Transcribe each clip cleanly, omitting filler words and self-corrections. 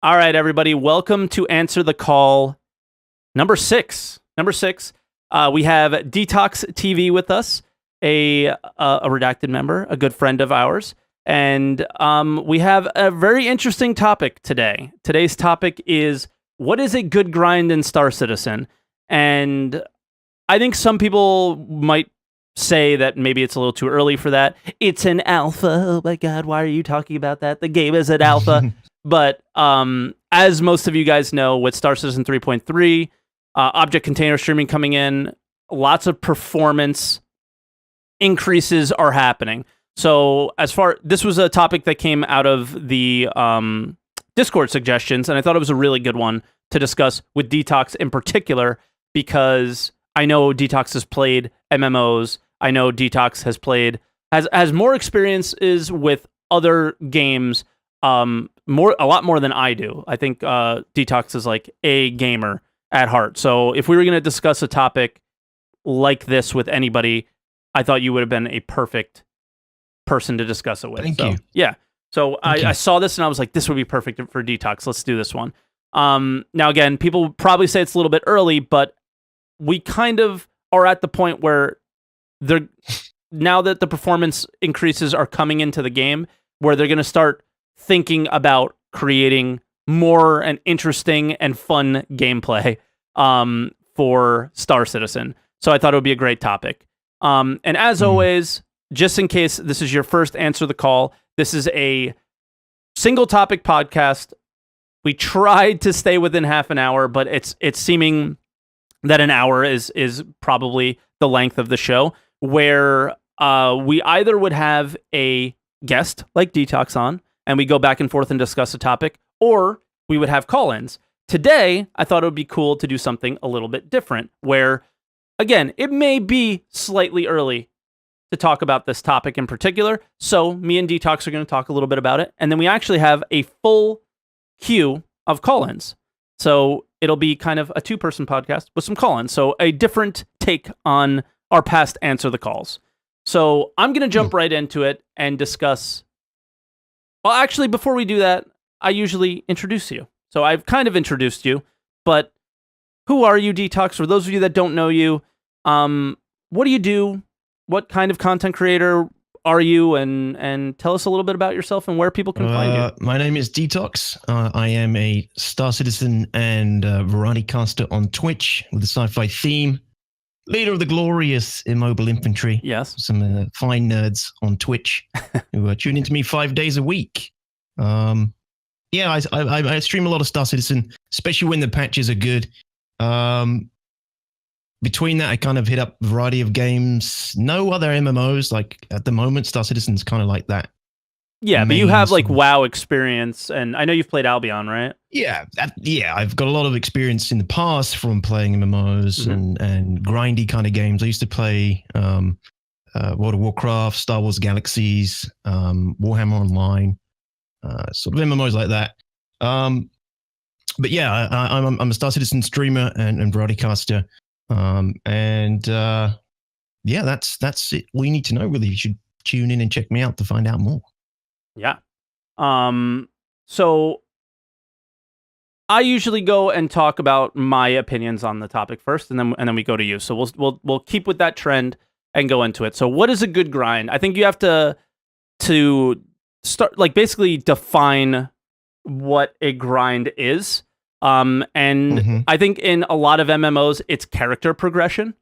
All right, everybody. Welcome to Answer the Call number 6. We have Dtox TV with us, a redacted member, a good friend of ours. And we have a very interesting topic today. Today's topic is, what is a good grind in Star Citizen? And I think some people might say that maybe it's a little too early for that. It's an alpha. Oh my God, why are you talking about that? The game is an alpha. But as most of you guys know, with Star Citizen 3.3, object container streaming coming in, lots of performance increases are happening. So this was a topic that came out of the Discord suggestions, and I thought it was a really good one to discuss with Dtox in particular, because I know Dtox has played MMOs. I know Dtox has more experiences with other games, a lot more than I do. I think Dtox is like a gamer at heart. So if we were going to discuss a topic like this with anybody, I thought you would have been a perfect person to discuss it with. Thank you. Yeah. So I saw this and I was like, this would be perfect for Dtox. Let's do this one. Now, again, people probably say it's a little bit early, but we kind of are at the point where now that the performance increases are coming into the game, where they're going to start thinking about creating more and interesting and fun gameplay for Star Citizen. So I thought it would be a great topic. And as always, just in case this is your first Answer the Call, this is a single topic podcast. We tried to stay within half an hour, but it's seeming that an hour is probably the length of the show, where we either would have a guest like Dtox on, and we go back and forth and discuss a topic, or we would have call-ins. Today, I thought it would be cool to do something a little bit different, where, again, it may be slightly early to talk about this topic in particular, so me and Dtox are going to talk a little bit about it, and then we actually have a full queue of call-ins. So it'll be kind of a two-person podcast with some call-ins, so a different take on our past Answer the Calls. So I'm going to jump right into it and discuss... Well, actually, before we do that, I usually introduce you. So I've kind of introduced you, but who are you, Dtox? For those of you that don't know you, what do you do? What kind of content creator are you? And tell us a little bit about yourself and where people can find you. My name is Dtox. I am a Star Citizen and variety caster on Twitch with a sci-fi theme. Leader of the glorious Immobile Infantry. Yes. Some fine nerds on Twitch who tune into me 5 days a week. Yeah, I stream a lot of Star Citizen, especially when the patches are good. Between that, I kind of hit up a variety of games. No other MMOs. Like at the moment, Star Citizen's kind of like that. Yeah, but you have like WoW experience, and I know you've played Albion, right? Yeah, I've got a lot of experience in the past from playing MMOs and grindy kind of games. I used to play World of Warcraft, Star Wars Galaxies, Warhammer Online, sort of MMOs like that. But yeah, I'm a Star Citizen streamer and variety caster. Yeah, that's it. All you need to know, really. You should tune in and check me out to find out more. Yeah. So I usually go and talk about my opinions on the topic first, and then we go to you. So we'll keep with that trend and go into it. So what is a good grind? I think you have to start, like, basically define what a grind is. I think in a lot of MMOs, it's character progression,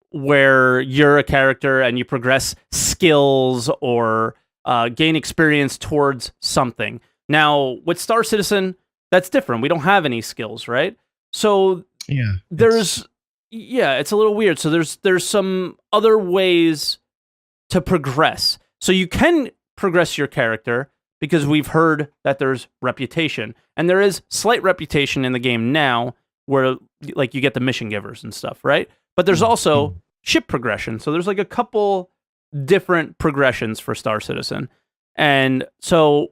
where you're a character and you progress skills or gain experience towards something. Now, with Star Citizen, that's different. We don't have any skills, right? So it's a little weird. So there's some other ways to progress. So you can progress your character, because we've heard that there's reputation, and there is slight reputation in the game now, where like you get the mission givers and stuff, right? But there's also ship progression. So there's like a couple different progressions for Star Citizen. And so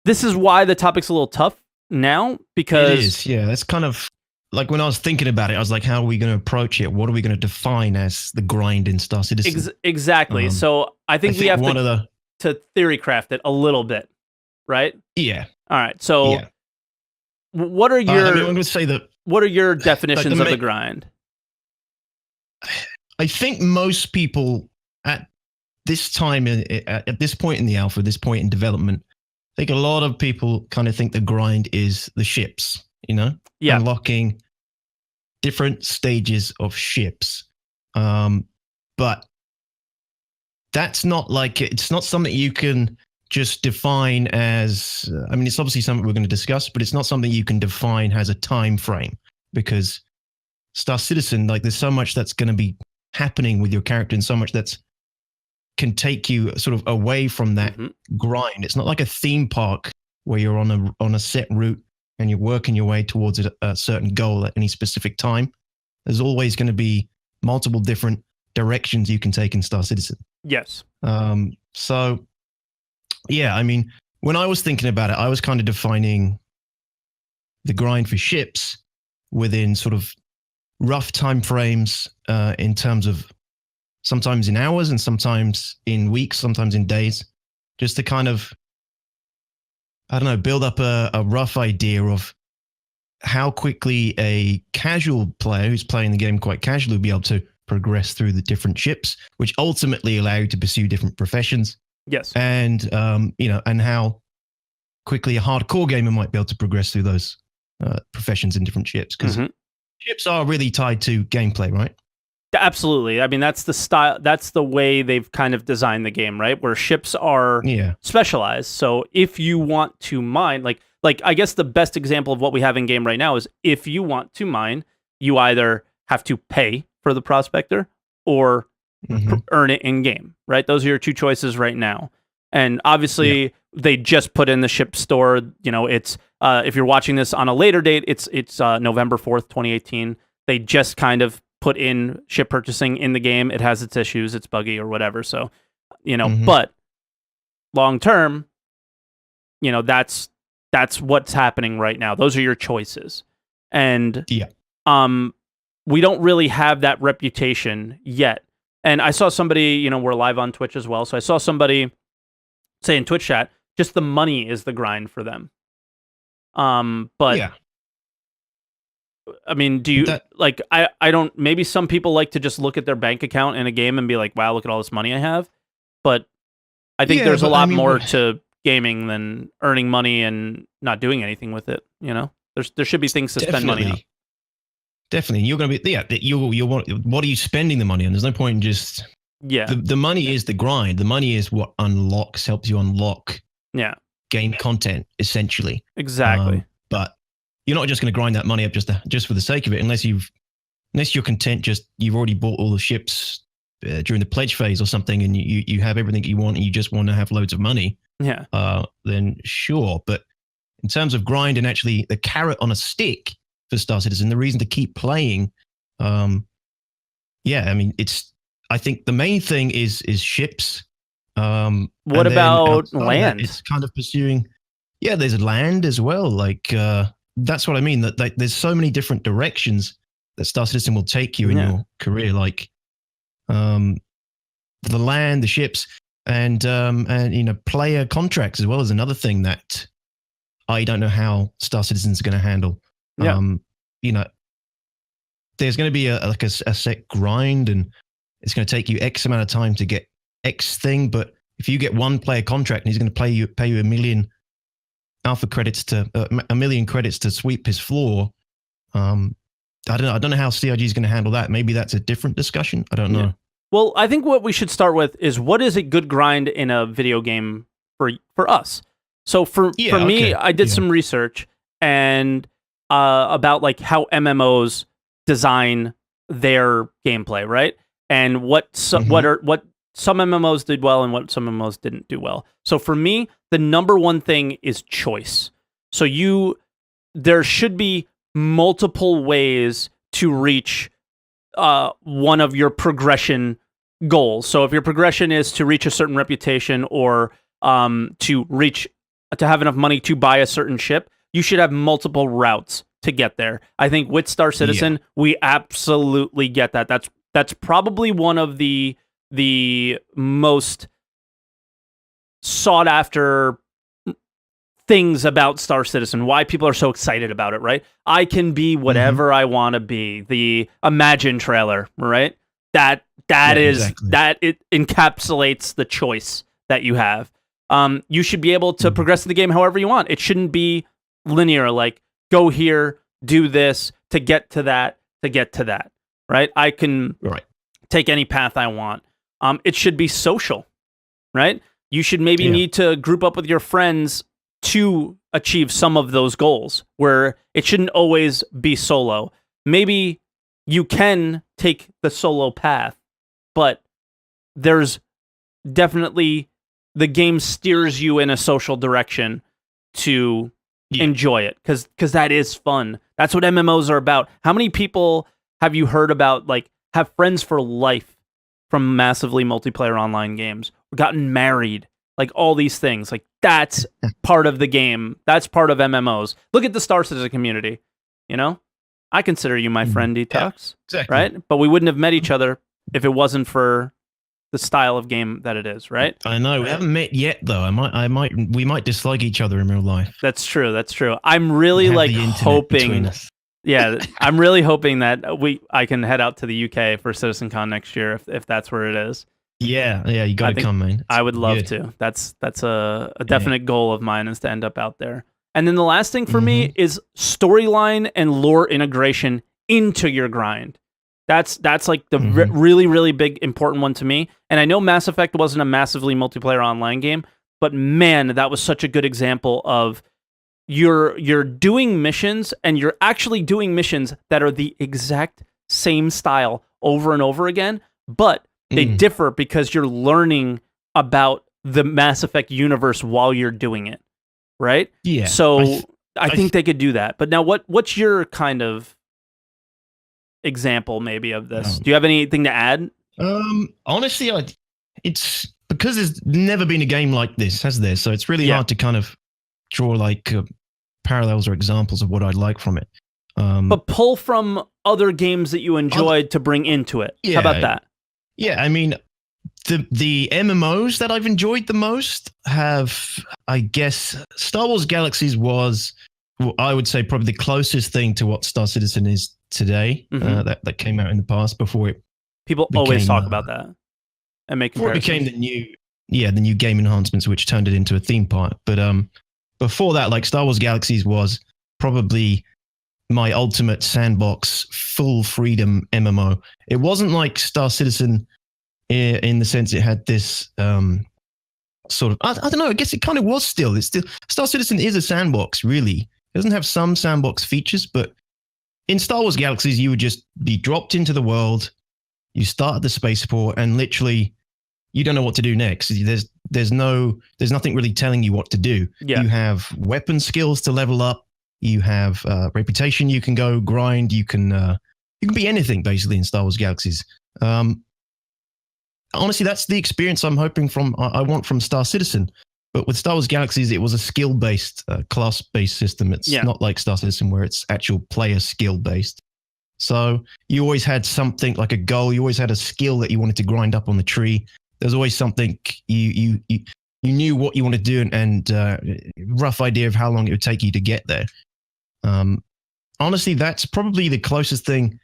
this is why the topic's a little tough now, because... It is, yeah. That's kind of... Like when I was thinking about it, I was like, how are we going to approach it? What are we going to define as the grind in Star Citizen? Exactly. So I think we have to theory craft it a little bit, right? Yeah. All right. So Yeah. what are I'm your going to say that what are your definitions of the main- grind? I think most people at this time, at this point in the alpha, this point in development, I think a lot of people kind of think the grind is the ships, Yeah. unlocking different stages of ships. But that's not like, it's not something you can just define as, I mean, it's obviously something we're going to discuss, but it's not something you can define as a time frame, because Star Citizen, like, there's so much that's going to be happening with your character and so much that's can take you sort of away from that grind. It's not like a theme park where you're on a set route and you're working your way towards a certain goal at any specific time. There's always going to be multiple different directions you can take in Star Citizen. Yes. So, yeah, I mean, when I was thinking about it, I was kind of defining the grind for ships within sort of rough time frames in terms of sometimes in hours and sometimes in weeks, sometimes in days, just to kind of, I don't know, build up a rough idea of how quickly a casual player who's playing the game quite casually will be able to progress through the different ships, which ultimately allow you to pursue different professions. Yes. And, and how quickly a hardcore gamer might be able to progress through those professions in different ships. Because ships are really tied to gameplay, right? Absolutely. I mean, that's the style. That's the way they've kind of designed the game, right? Where ships are specialized. So if you want to mine, like I guess the best example of what we have in game right now is if you want to mine, you either have to pay for the prospector or earn it in game, right? Those are your two choices right now. And obviously, they just put in the ship store. It's if you're watching this on a later date, it's November 4th, 2018. They just kind of put in ship purchasing in the game. It has its issues, it's buggy or whatever. So, but long term, that's what's happening right now. Those are your choices. And we don't really have that reputation yet. And I saw somebody, we're live on Twitch as well. So I saw somebody say in Twitch chat, just the money is the grind for them. But I mean, do you I don't, maybe some people like to just look at their bank account in a game and be like, wow, look at all this money I have. But I think there's a lot more to gaming than earning money and not doing anything with it. There should be things to spend money on. Definitely. You're going to be, you want, what are you spending the money on? There's no point in just, the money is the grind. The money is what helps you unlock game content, essentially. Exactly. But you're not just going to grind that money up just for the sake of it, unless you're content. You've already bought all the ships during the pledge phase or something, and you have everything you want, and you just want to have loads of money. Yeah. Then sure, but in terms of grind and actually the carrot on a stick for Star Citizen, the reason to keep playing, I mean, I think the main thing is ships. What about land? It's kind of pursuing. Yeah, there's land as well. Like that's what I mean. That there's so many different directions that Star Citizen will take you in your career. Like the land, the ships, and player contracts as well is another thing that I don't know how Star Citizen's going to handle. There's going to be a set grind, and it's going to take you X amount of time to get X thing. But if you get one player contract and he's going to pay you $1 million alpha credits to $1 million credits to sweep his floor, I don't know how CIG is going to handle that. Maybe that's a different discussion. I don't know. Well, I think what we should start with is, what is a good grind in a video game for us? So for me, I did some research and about like how MMOs design their gameplay, right? And what some MMOs did well and what some MMOs didn't do well. So for me, the number one thing is choice. So there should be multiple ways to reach one of your progression goals. So if your progression is to reach a certain reputation or to have enough money to buy a certain ship, you should have multiple routes to get there. I think with Star Citizen, we absolutely get that. That's probably one of the most sought after things about Star Citizen, why people are so excited about it, right? I can be whatever I want to be. The Imagine trailer, right? That exactly. that it encapsulates the choice that you have. You should be able to progress in the game however you want. It shouldn't be linear, like go here, do this to get to that, right? I can take any path I want. It should be social, right? You should maybe need to group up with your friends to achieve some of those goals, where it shouldn't always be solo. Maybe you can take the solo path, but there's definitely the game steers you in a social direction to enjoy it, because that is fun. That's what MMOs are about. How many people have you heard about, like, have friends for life from massively multiplayer online games, or gotten married, like all these things? Like, that's part of the game. That's part of MMOs. Look at the Star Citizen community. You know, I consider you my friend, Dtox, exactly. right? But we wouldn't have met each other if it wasn't for the style of game that it is, right? I know. We haven't met yet, though. We might dislike each other in real life. That's true. I'm really like hoping. Yeah, I'm really hoping that I can head out to the UK for CitizenCon next year if that's where it is. Yeah, you got to come, man. I would love to. That's a definite goal of mine, is to end up out there. And then the last thing for me is storyline and lore integration into your grind. That's like the really, really big, important one to me. And I know Mass Effect wasn't a massively multiplayer online game, but man, that was such a good example of you're doing missions, and you're actually doing missions that are the exact same style over and over again, but they differ because you're learning about the Mass Effect universe while you're doing it, right? Yeah. So I think they could do that. But now, what's your kind of example maybe of this? Do you have anything to add? Honestly, it's because there's never been a game like this, has there? So it's really hard to kind of draw like parallels or examples of what I'd like from it. But pull from other games that you enjoyed to bring into it. How about that? Yeah, I mean, the MMOs that I've enjoyed the most have, I guess, Star Wars Galaxies was, I would say, probably the closest thing to what Star Citizen is today. That came out in the past before it. People always talk about that and make comparisons. Before it became the new game enhancements, which turned it into a theme park. But before that, like, Star Wars Galaxies was probably my ultimate sandbox, full freedom MMO. It wasn't like Star Citizen in the sense it had this sort of, I don't know, I guess it kind of was still. It's still, Star Citizen is a sandbox, really. It doesn't have some sandbox features, but in Star Wars Galaxies, you would just be dropped into the world, you start at the spaceport, and literally you don't know what to do next. There's nothing really telling you what to do. Yeah. You have weapon skills to level up. You have reputation. You can go grind. You can be anything basically in Star Wars Galaxies. Honestly, that's the experience I'm hoping I want from Star Citizen. But with Star Wars Galaxies, it was a skill-based, class-based system. It's not like Star Citizen where it's actual player skill-based. So you always had something like a goal. You always had a skill that you wanted to grind up on the tree. There's always something you knew what you wanted to do and rough idea of how long it would take you to get there. Honestly, that's probably the closest thing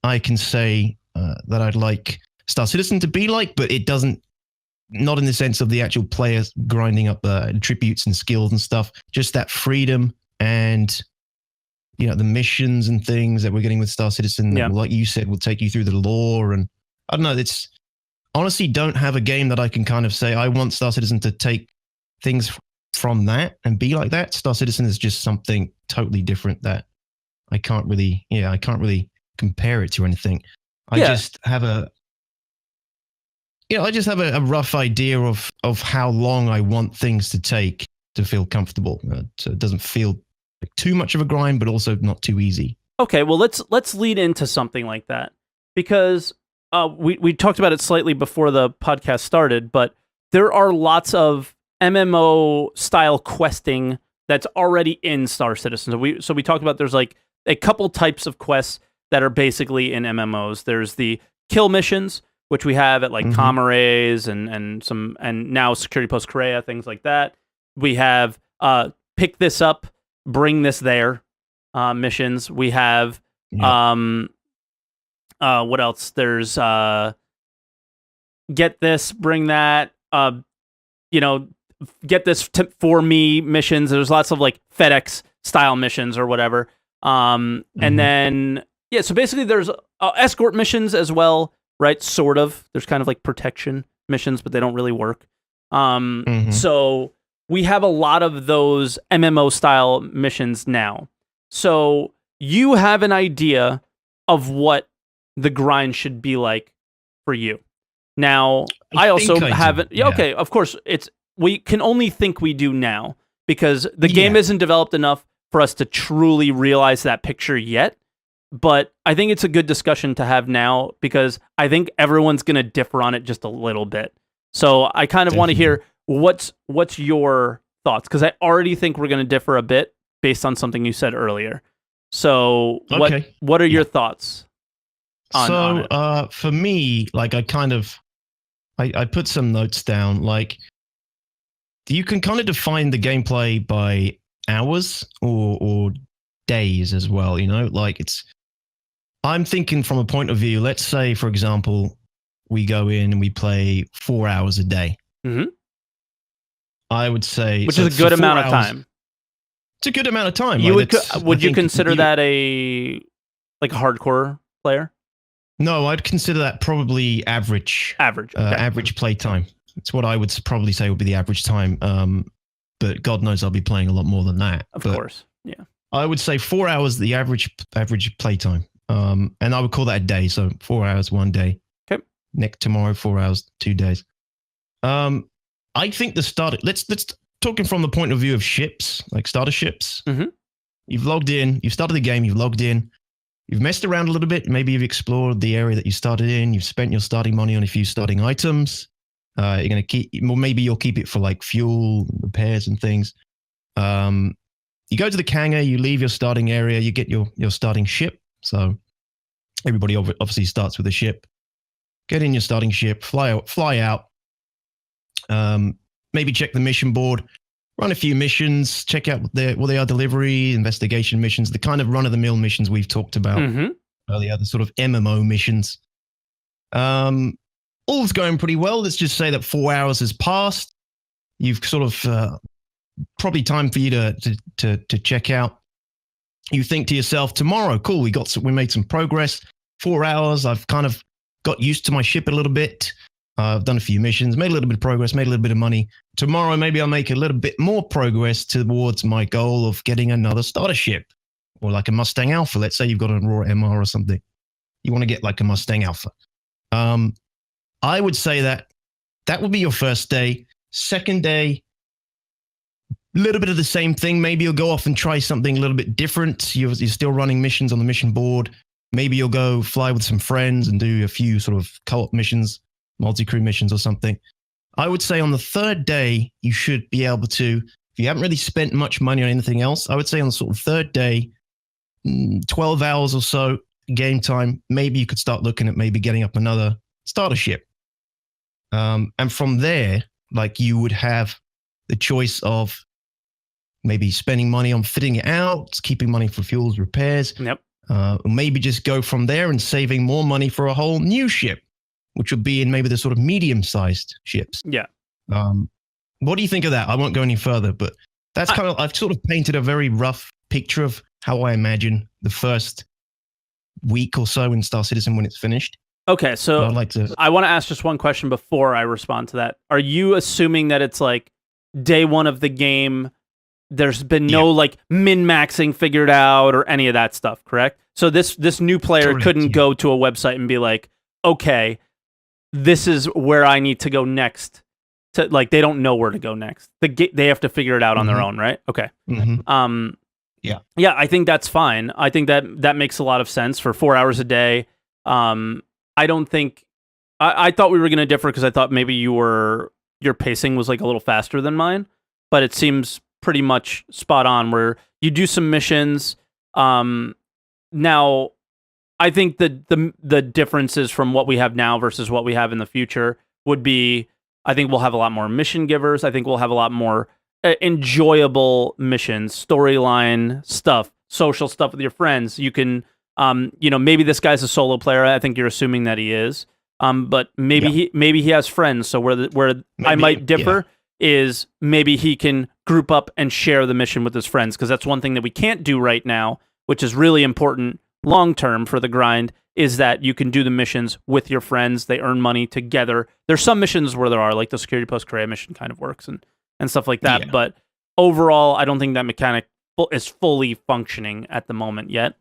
I can say that I'd like Star Citizen to be like, but it doesn't, not in the sense of the actual players grinding up attributes and skills and stuff, just that freedom and, you know, the missions and things that we're getting with Star Citizen, that, like you said, will take you through the lore. And I don't know, it's honestly don't have a game that I can kind of say, I want Star Citizen to take things from that and be like that. Star Citizen is just something totally different that I can't really compare it to anything. I just have a rough idea of how long I want things to take to feel comfortable. So it doesn't feel like too much of a grind, but also not too easy. Okay, well, let's lead into something like that, because we talked about it slightly before the podcast started, but there are lots of MMO style questing that's already in Star Citizen. So we talked about there's like a couple types of quests that are basically in MMOs. There's the kill missions, which we have at like Comares and now Security Post Korea, things like that. We have pick this up, bring this there missions. We have what else? There's get this, bring that, get this for me missions. There's lots of like FedEx style missions or whatever. And then, so basically there's escort missions as well, right? Sort of. There's kind of like protection missions, but they don't really work. So we have a lot of those MMO style missions now. So you have an idea of what the grind should be like for you. Now, I also haven't. Yeah, okay, of course, we can only think we do now because the game isn't developed enough for us to truly realize that picture yet. But I think it's a good discussion to have now because I think everyone's going to differ on it just a little bit. So I kind of want to hear what's your thoughts, because I already think we're going to differ a bit based on something you said earlier. So what are your thoughts on it? For me, like I put some notes down. Like you can kind of define the gameplay by hours or days as well. Like I'm thinking from a point of view. Let's say, for example, we go in and we play 4 hours a day. I would say, which is a good amount of time. It's a good amount of time. Would you consider that a hardcore player? No, I'd consider that probably average. Average. Okay. Average play time. It's what I would probably say would be the average time. But God knows I'll be playing a lot more than that. Of course, yeah. I would say 4 hours, the average play time. And I would call that a day. So 4 hours, 1 day. Okay. Tomorrow, 4 hours, 2 days. I think let's talking from the point of view of ships, like starter ships. You've logged in, you've started the game, you've logged in, you've messed around a little bit. Maybe you've explored the area that you started in. You've spent your starting money on a few starting items. You're going to maybe you'll keep it for like fuel, repairs and things. You go to the hangar, you leave your starting area, you get your starting ship. So everybody obviously starts with a ship. Get in your starting ship, fly out. Maybe check the mission board, run a few missions, check out what they are: delivery, investigation missions, the kind of run-of-the-mill missions we've talked about earlier, the sort of MMO missions. All's going pretty well. Let's just say that 4 hours has passed. You've sort of probably time for you to check out. You think to yourself, tomorrow, cool, we made some progress. 4 hours, I've kind of got used to my ship a little bit. I've done a few missions, made a little bit of progress, made a little bit of money. Tomorrow, maybe I'll make a little bit more progress towards my goal of getting another starter ship, or like a Mustang Alpha. Let's say you've got a Raw MR or something. You want to get like a Mustang Alpha. I would say that would be your first day. Second day, a little bit of the same thing. Maybe you'll go off and try something a little bit different. You're still running missions on the mission board. Maybe you'll go fly with some friends and do a few sort of co-op missions, multi-crew missions or something. I would say on the third day, you should be able to, if you haven't really spent much money on anything else, I would say on the sort of third day, 12 hours or so game time, maybe you could start looking at maybe getting up another starter ship. And from there, like you would have the choice of maybe spending money on fitting it out, keeping money for fuels, repairs. Yep. Maybe just go from there and saving more money for a whole new ship, which would be in maybe the sort of medium-sized ships. Yeah. What do you think of that? I won't go any further, but that's I've sort of painted a very rough picture of how I imagine the first week or so in Star Citizen when it's finished. Okay, so I want to ask just one question before I respond to that. Are you assuming that it's like day one of the game, there's been no like min-maxing figured out or any of that stuff, correct? So this new player couldn't go to a website and be like, okay, this is where I need to go next. To like, they don't know where to go next. They have to figure it out on their own, right? Okay. Yeah, I think that's fine. I think that makes a lot of sense for 4 hours a day. I don't think I thought we were going to differ because I thought maybe your pacing was like a little faster than mine, but it seems pretty much spot on where you do some missions. Now, I think the differences from what we have now versus what we have in the future would be, I think we'll have a lot more mission givers. I think we'll have a lot more enjoyable missions, storyline stuff, social stuff with your friends. You can, maybe this guy's a solo player. I think you're assuming that he is. But maybe he has friends. So where I might differ is maybe he can group up and share the mission with his friends, because that's one thing that we can't do right now, which is really important long term for the grind, is that you can do the missions with your friends. They earn money together. There's some missions where there are, like the Security Post Korea mission kind of works and stuff like that. Yeah. But overall, I don't think that mechanic is fully functioning at the moment yet.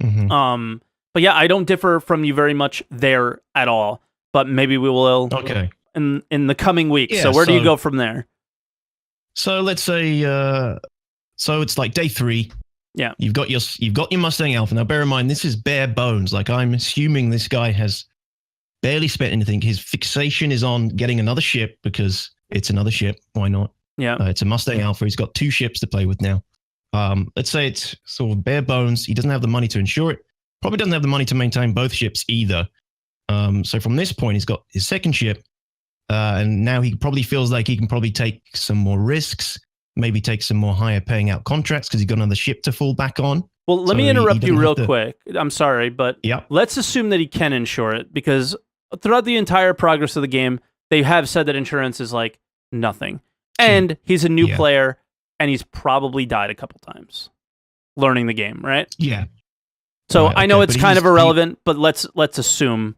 Mm-hmm. But yeah, I don't differ from you very much there at all. But maybe we will in the coming weeks. Yeah, so where do you go from there? So let's say so it's like day 3. Yeah. You've got your Mustang Alpha. Now bear in mind, this is bare bones. Like, I'm assuming this guy has barely spent anything. His fixation is on getting another ship because it's another ship. Why not? Yeah. It's a Mustang Alpha. He's got 2 ships to play with now. Let's say it's sort of bare bones. He doesn't have the money to insure it. Probably doesn't have the money to maintain both ships either. So from this point, he's got his second ship. And now he probably feels like he can probably take some more risks, maybe take some more higher paying out contracts because he's got another ship to fall back on. Well, let me interrupt you real quick. I'm sorry, but yep. Let's assume that he can insure it, because throughout the entire progress of the game, they have said that insurance is like nothing. And he's a new player, and he's probably died a couple times learning the game, right? Yeah. So I know it's kind of irrelevant, but let's assume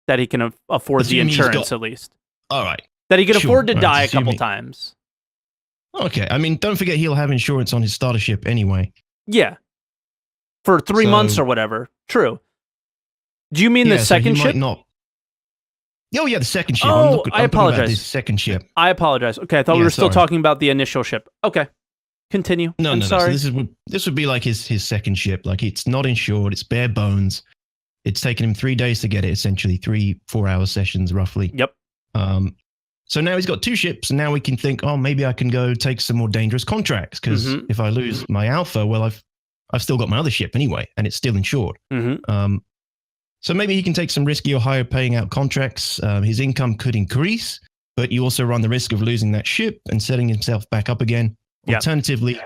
that he can afford the insurance at least. All right. That he can afford to die a couple times. Okay. I mean, don't forget he'll have insurance on his starter ship anyway. Yeah. For 3 months or whatever. True. Do you mean the second ship? Oh, yeah, the second ship. Oh, I apologize. The second ship. I apologize. Okay, I thought we were still talking about the initial ship. Okay. Continue. No. Sorry. So this would be like his second ship. Like, it's not insured. It's bare bones. It's taken him 3 days to get it, essentially 3-4 hour sessions roughly. Yep. So now he's got 2 ships, and now we can think, oh, maybe I can go take some more dangerous contracts, because if I lose my Alpha, well, I've still got my other ship anyway, and it's still insured. So maybe he can take some risky or higher paying out contracts. His income could increase, but you also run the risk of losing that ship and setting himself back up again. Yep. Alternatively,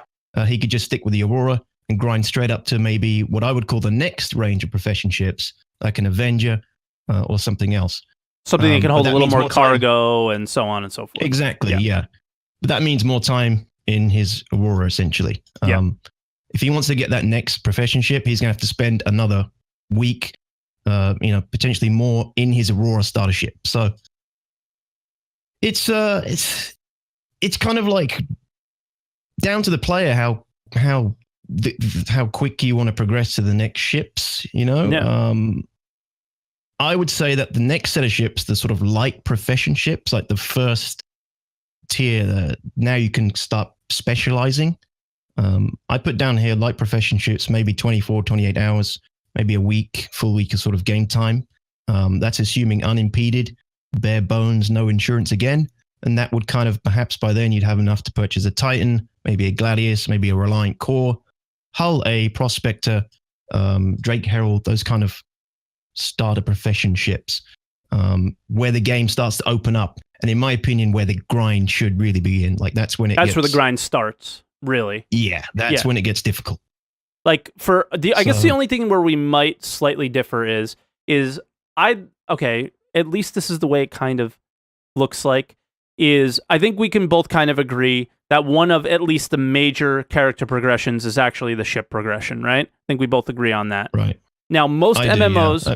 he could just stick with the Aurora and grind straight up to maybe what I would call the next range of profession ships, like an Avenger or something else. Something that can hold a little more cargo and so on and so forth. Exactly, yeah. But that means more time in his Aurora, essentially. If he wants to get that next profession ship, he's going to have to spend another week, potentially more in his Aurora starter ship. So it's kind of like down to the player how quick you want to progress to the next ships, I would say that the next set of ships, the sort of light profession ships, like the first tier, now you can start specializing. I put down here light profession ships, maybe 24, 28 hours, maybe a week, full week of sort of game time. That's assuming unimpeded, bare bones, no insurance again. And that would kind of, perhaps by then you'd have enough to purchase a Titan, maybe a Gladius, maybe a Reliant Core, Hull A, Prospector, Drake Herald, those kind of starter profession ships, where the game starts to open up. And in my opinion, where the grind should really begin. Like, that's when where the grind starts, really. Yeah, that's when it gets difficult. Like, I guess the only thing where we might slightly differ is at least this is the way it kind of looks like, is I think we can both kind of agree that one of at least the major character progressions is actually the ship progression, right? I think we both agree on that. Right. Now, most MMOs,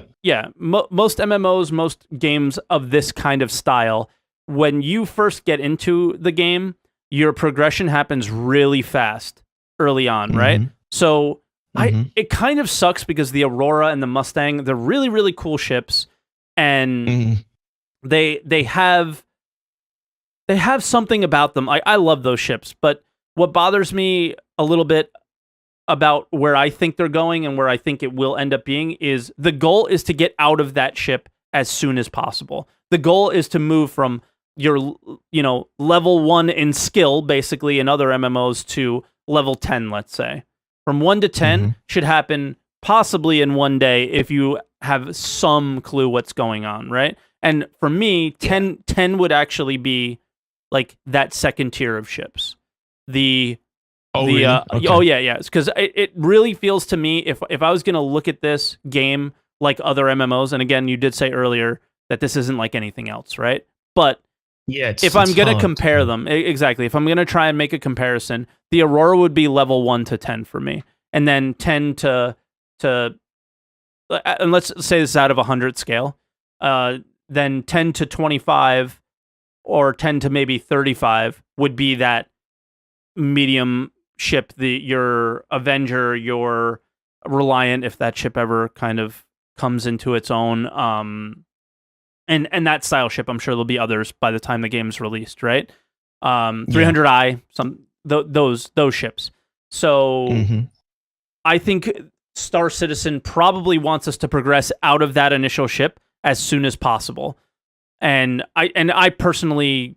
most MMOs, most games of this kind of style, when you first get into the game, your progression happens really fast early on, right? So it kind of sucks because the Aurora and the Mustang, they're really, really cool ships, and they have something about them. I love those ships, but what bothers me a little bit about where I think they're going and where I think it will end up being is the goal is to get out of that ship as soon as possible. The goal is to move from your, level 1 in skill, basically in other MMOs, to level 10, let's say. From 1 to 10 should happen possibly in one day if you have some clue what's going on, right? And for me, 10 would actually be like that second tier of ships. Really? Okay. Oh yeah, because it really feels to me, if I was gonna look at this game like other MMOs, and again, you did say earlier that this isn't like anything else, right? But Yeah, if I'm going to compare them, exactly, if I'm going to try and make a comparison, the Aurora would be level 1 to 10 for me. And then 10 to and let's say this is out of 100 scale, then 10 to 25 or 10 to maybe 35 would be that medium ship, your Avenger, your Reliant, if that ship ever kind of comes into its own, and that style ship. I'm sure there'll be others by the time the game's released, right? 300i, those ships. So I think Star Citizen probably wants us to progress out of that initial ship as soon as possible. And I personally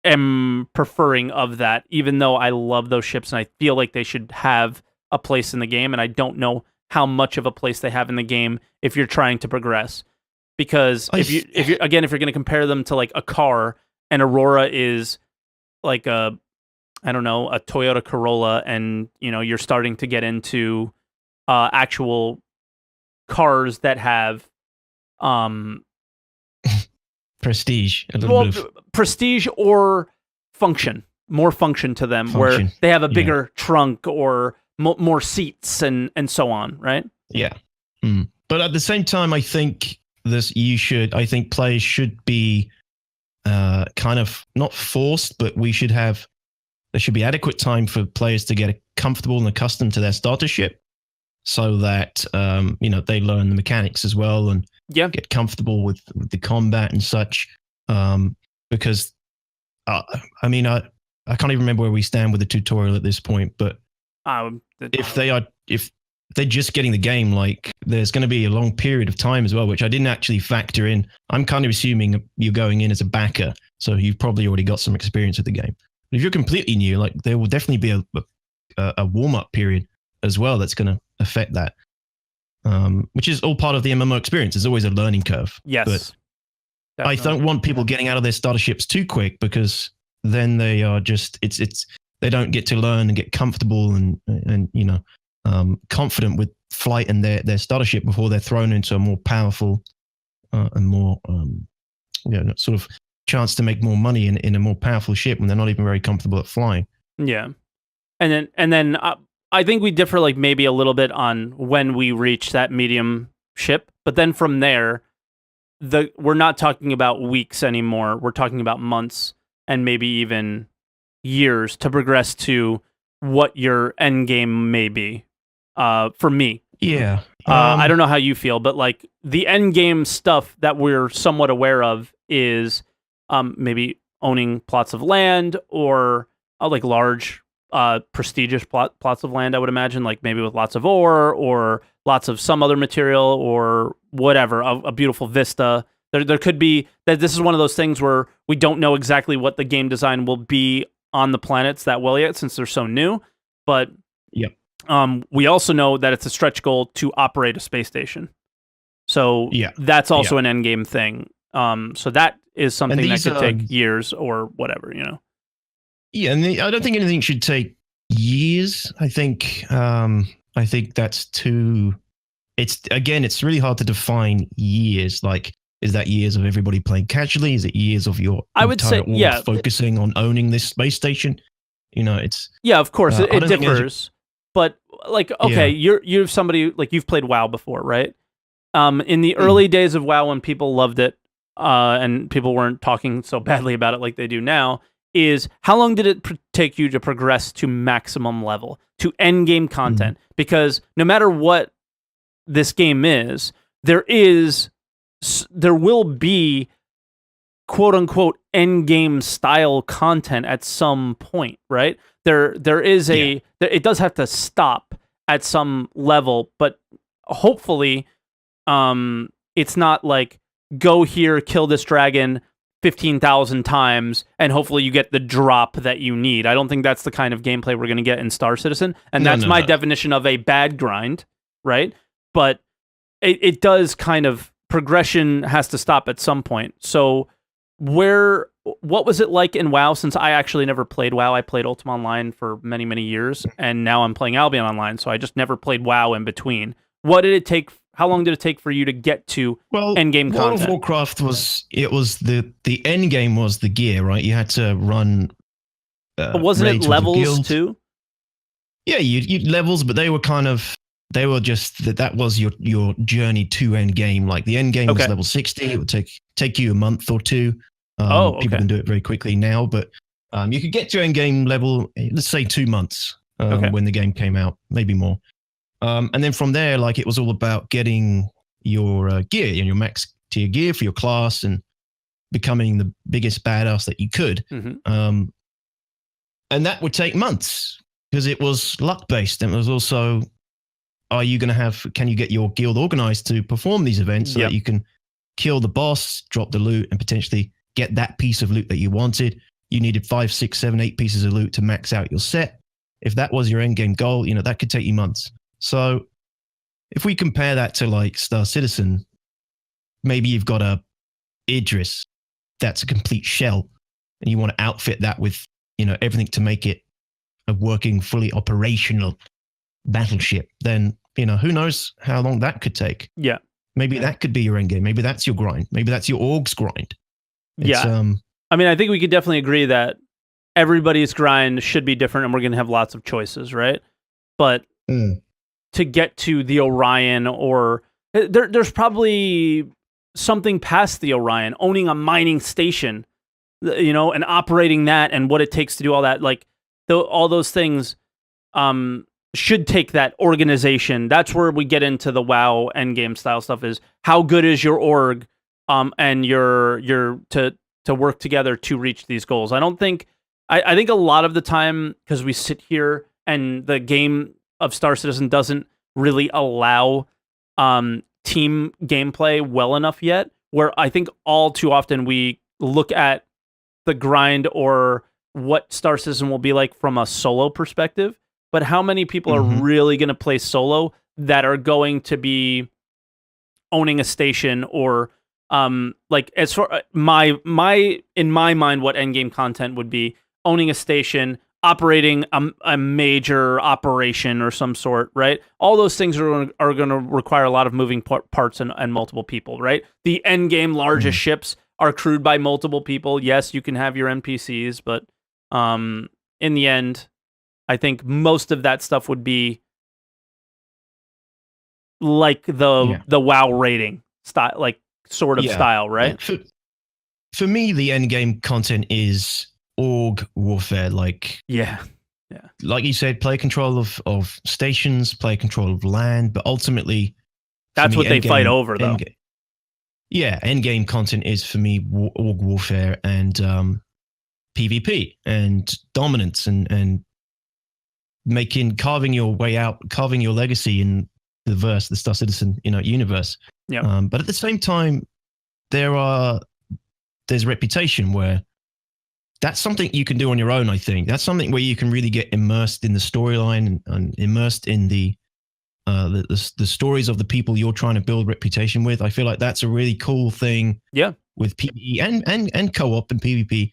am preferring of that, even though I love those ships and I feel like they should have a place in the game, and I don't know how much of a place they have in the game if you're trying to progress. Because if you're going to compare them to like a car, and Aurora is like a Toyota Corolla, and you're starting to get into actual cars that have prestige, prestige or more function to them, where they have a bigger trunk or more seats and so on, right? Yeah. But at the same time, I think players should be kind of not forced, but there should be adequate time for players to get comfortable and accustomed to their starter ship, so that they learn the mechanics as well and get comfortable with the combat and such. Because I can't even remember where we stand with the tutorial at this point, but if they're just getting the game, like there's going to be a long period of time as well, which I didn't actually factor in. I'm kind of assuming you're going in as a backer, so you've probably already got some experience with the game. But if you're completely new, like there will definitely be a warm-up period as well that's going to affect that, which is all part of the MMO experience. There's always a learning curve. Yes, but definitely. I don't want people getting out of their starter ships too quick, because then they are just they don't get to learn and get comfortable and confident with flight and their starter ship before they're thrown into a more powerful and more sort of chance to make more money in a more powerful ship when they're not even very comfortable at flying. Yeah, and then I think we differ like maybe a little bit on when we reach that medium ship, but then from there, we're not talking about weeks anymore. We're talking about months and maybe even years to progress to what your end game may be. For me, I don't know how you feel, but like the end game stuff that we're somewhat aware of is maybe owning plots of land, or like large prestigious plots of land, I would imagine, like maybe with lots of ore or lots of some other material or whatever, a beautiful vista. There could be that this is one of those things where we don't know exactly what the game design will be on the planets that well yet, since they're so new. But we also know that it's a stretch goal to operate a space station. So that's also an end game thing. So that is something that could take years or whatever, Yeah, and I don't think anything should take years. I think that's too. It's really hard to define years. Like, is that years of everybody playing casually? Is it years of your focusing on owning this space station? It's of course it differs. But like, okay, you're somebody, like, you've played WoW before, right? In the early days of WoW, when people loved it, and people weren't talking so badly about it like they do now, is how long did it take you to progress to maximum level, to end game content? Because no matter what this game is, there will be quote unquote end game style content at some point, right? There is it does have to stop at some level, but hopefully it's not like go here, kill this dragon 15,000 times, and hopefully you get the drop that you need. I don't think that's the kind of gameplay we're going to get in Star Citizen, and that's my definition of a bad grind, right? But it does kind of, progression has to stop at some point. So where what was it like in WoW? Since I actually never played WoW, I played Ultima Online for many, many years, and now I'm playing Albion Online, so I just never played WoW in between. What did it take? How long did it take for you to get to end-game content? World of Warcraft was the end game was the gear, right? You had to run. But wasn't it levels too? Yeah, you levels, but they were just that was your journey to end game. Like the end game was level 60. It would take you a month or two. People can do it very quickly now, but you could get to end game level, let's say 2 months when the game came out, maybe more. And then from there, like it was all about getting your gear and your max tier gear for your class and becoming the biggest badass that you could. And that would take months because it was luck based. And it was also, can you get your guild organized to perform these events so that you can kill the boss, drop the loot, and potentially get that piece of loot that you wanted. You needed 5, 6, 7, 8 pieces of loot to max out your set. If that was your end game goal, that could take you months. So if we compare that to like Star Citizen, maybe you've got a Idris that's a complete shell and you want to outfit that with, everything to make it a working, fully operational battleship, then, who knows how long that could take. Yeah. Maybe that could be your end game. Maybe that's your grind. Maybe that's your org's grind. I mean, I think we could definitely agree that everybody's grind should be different and we're going to have lots of choices, right? But to get to the Orion, or there's probably something past the Orion, owning a mining station, and operating that and what it takes to do all that. Like all those things should take that organization. That's where we get into the WoW endgame style stuff, is how good is your org and your to work together to reach these goals. I think a lot of the time, because we sit here and the game of Star Citizen doesn't really allow team gameplay well enough yet, where I think all too often we look at the grind or what Star Citizen will be like from a solo perspective, but how many people are really going to play solo that are going to be owning a station, or like, as far in my mind, what endgame content would be owning a station, operating a major operation or some sort, right? All those things are going to require a lot of moving parts and multiple people, right? The endgame largest ships are crewed by multiple people. Yes, you can have your NPCs, but in the end, I think most of that stuff would be like the WoW rating style, like sort of style, right? For me, the end game content is org warfare. Like like you said, play control of stations, play control of land, but ultimately that's what they fight over, though. End game content is for me org warfare and PvP and dominance and carving your way out, carving your legacy in the Star Citizen universe. But at the same time, there's reputation, where that's something you can do on your own. I think that's something where you can really get immersed in the storyline and immersed in the stories of the people you're trying to build reputation with. I feel like that's a really cool thing. With PvE and co-op and PvP,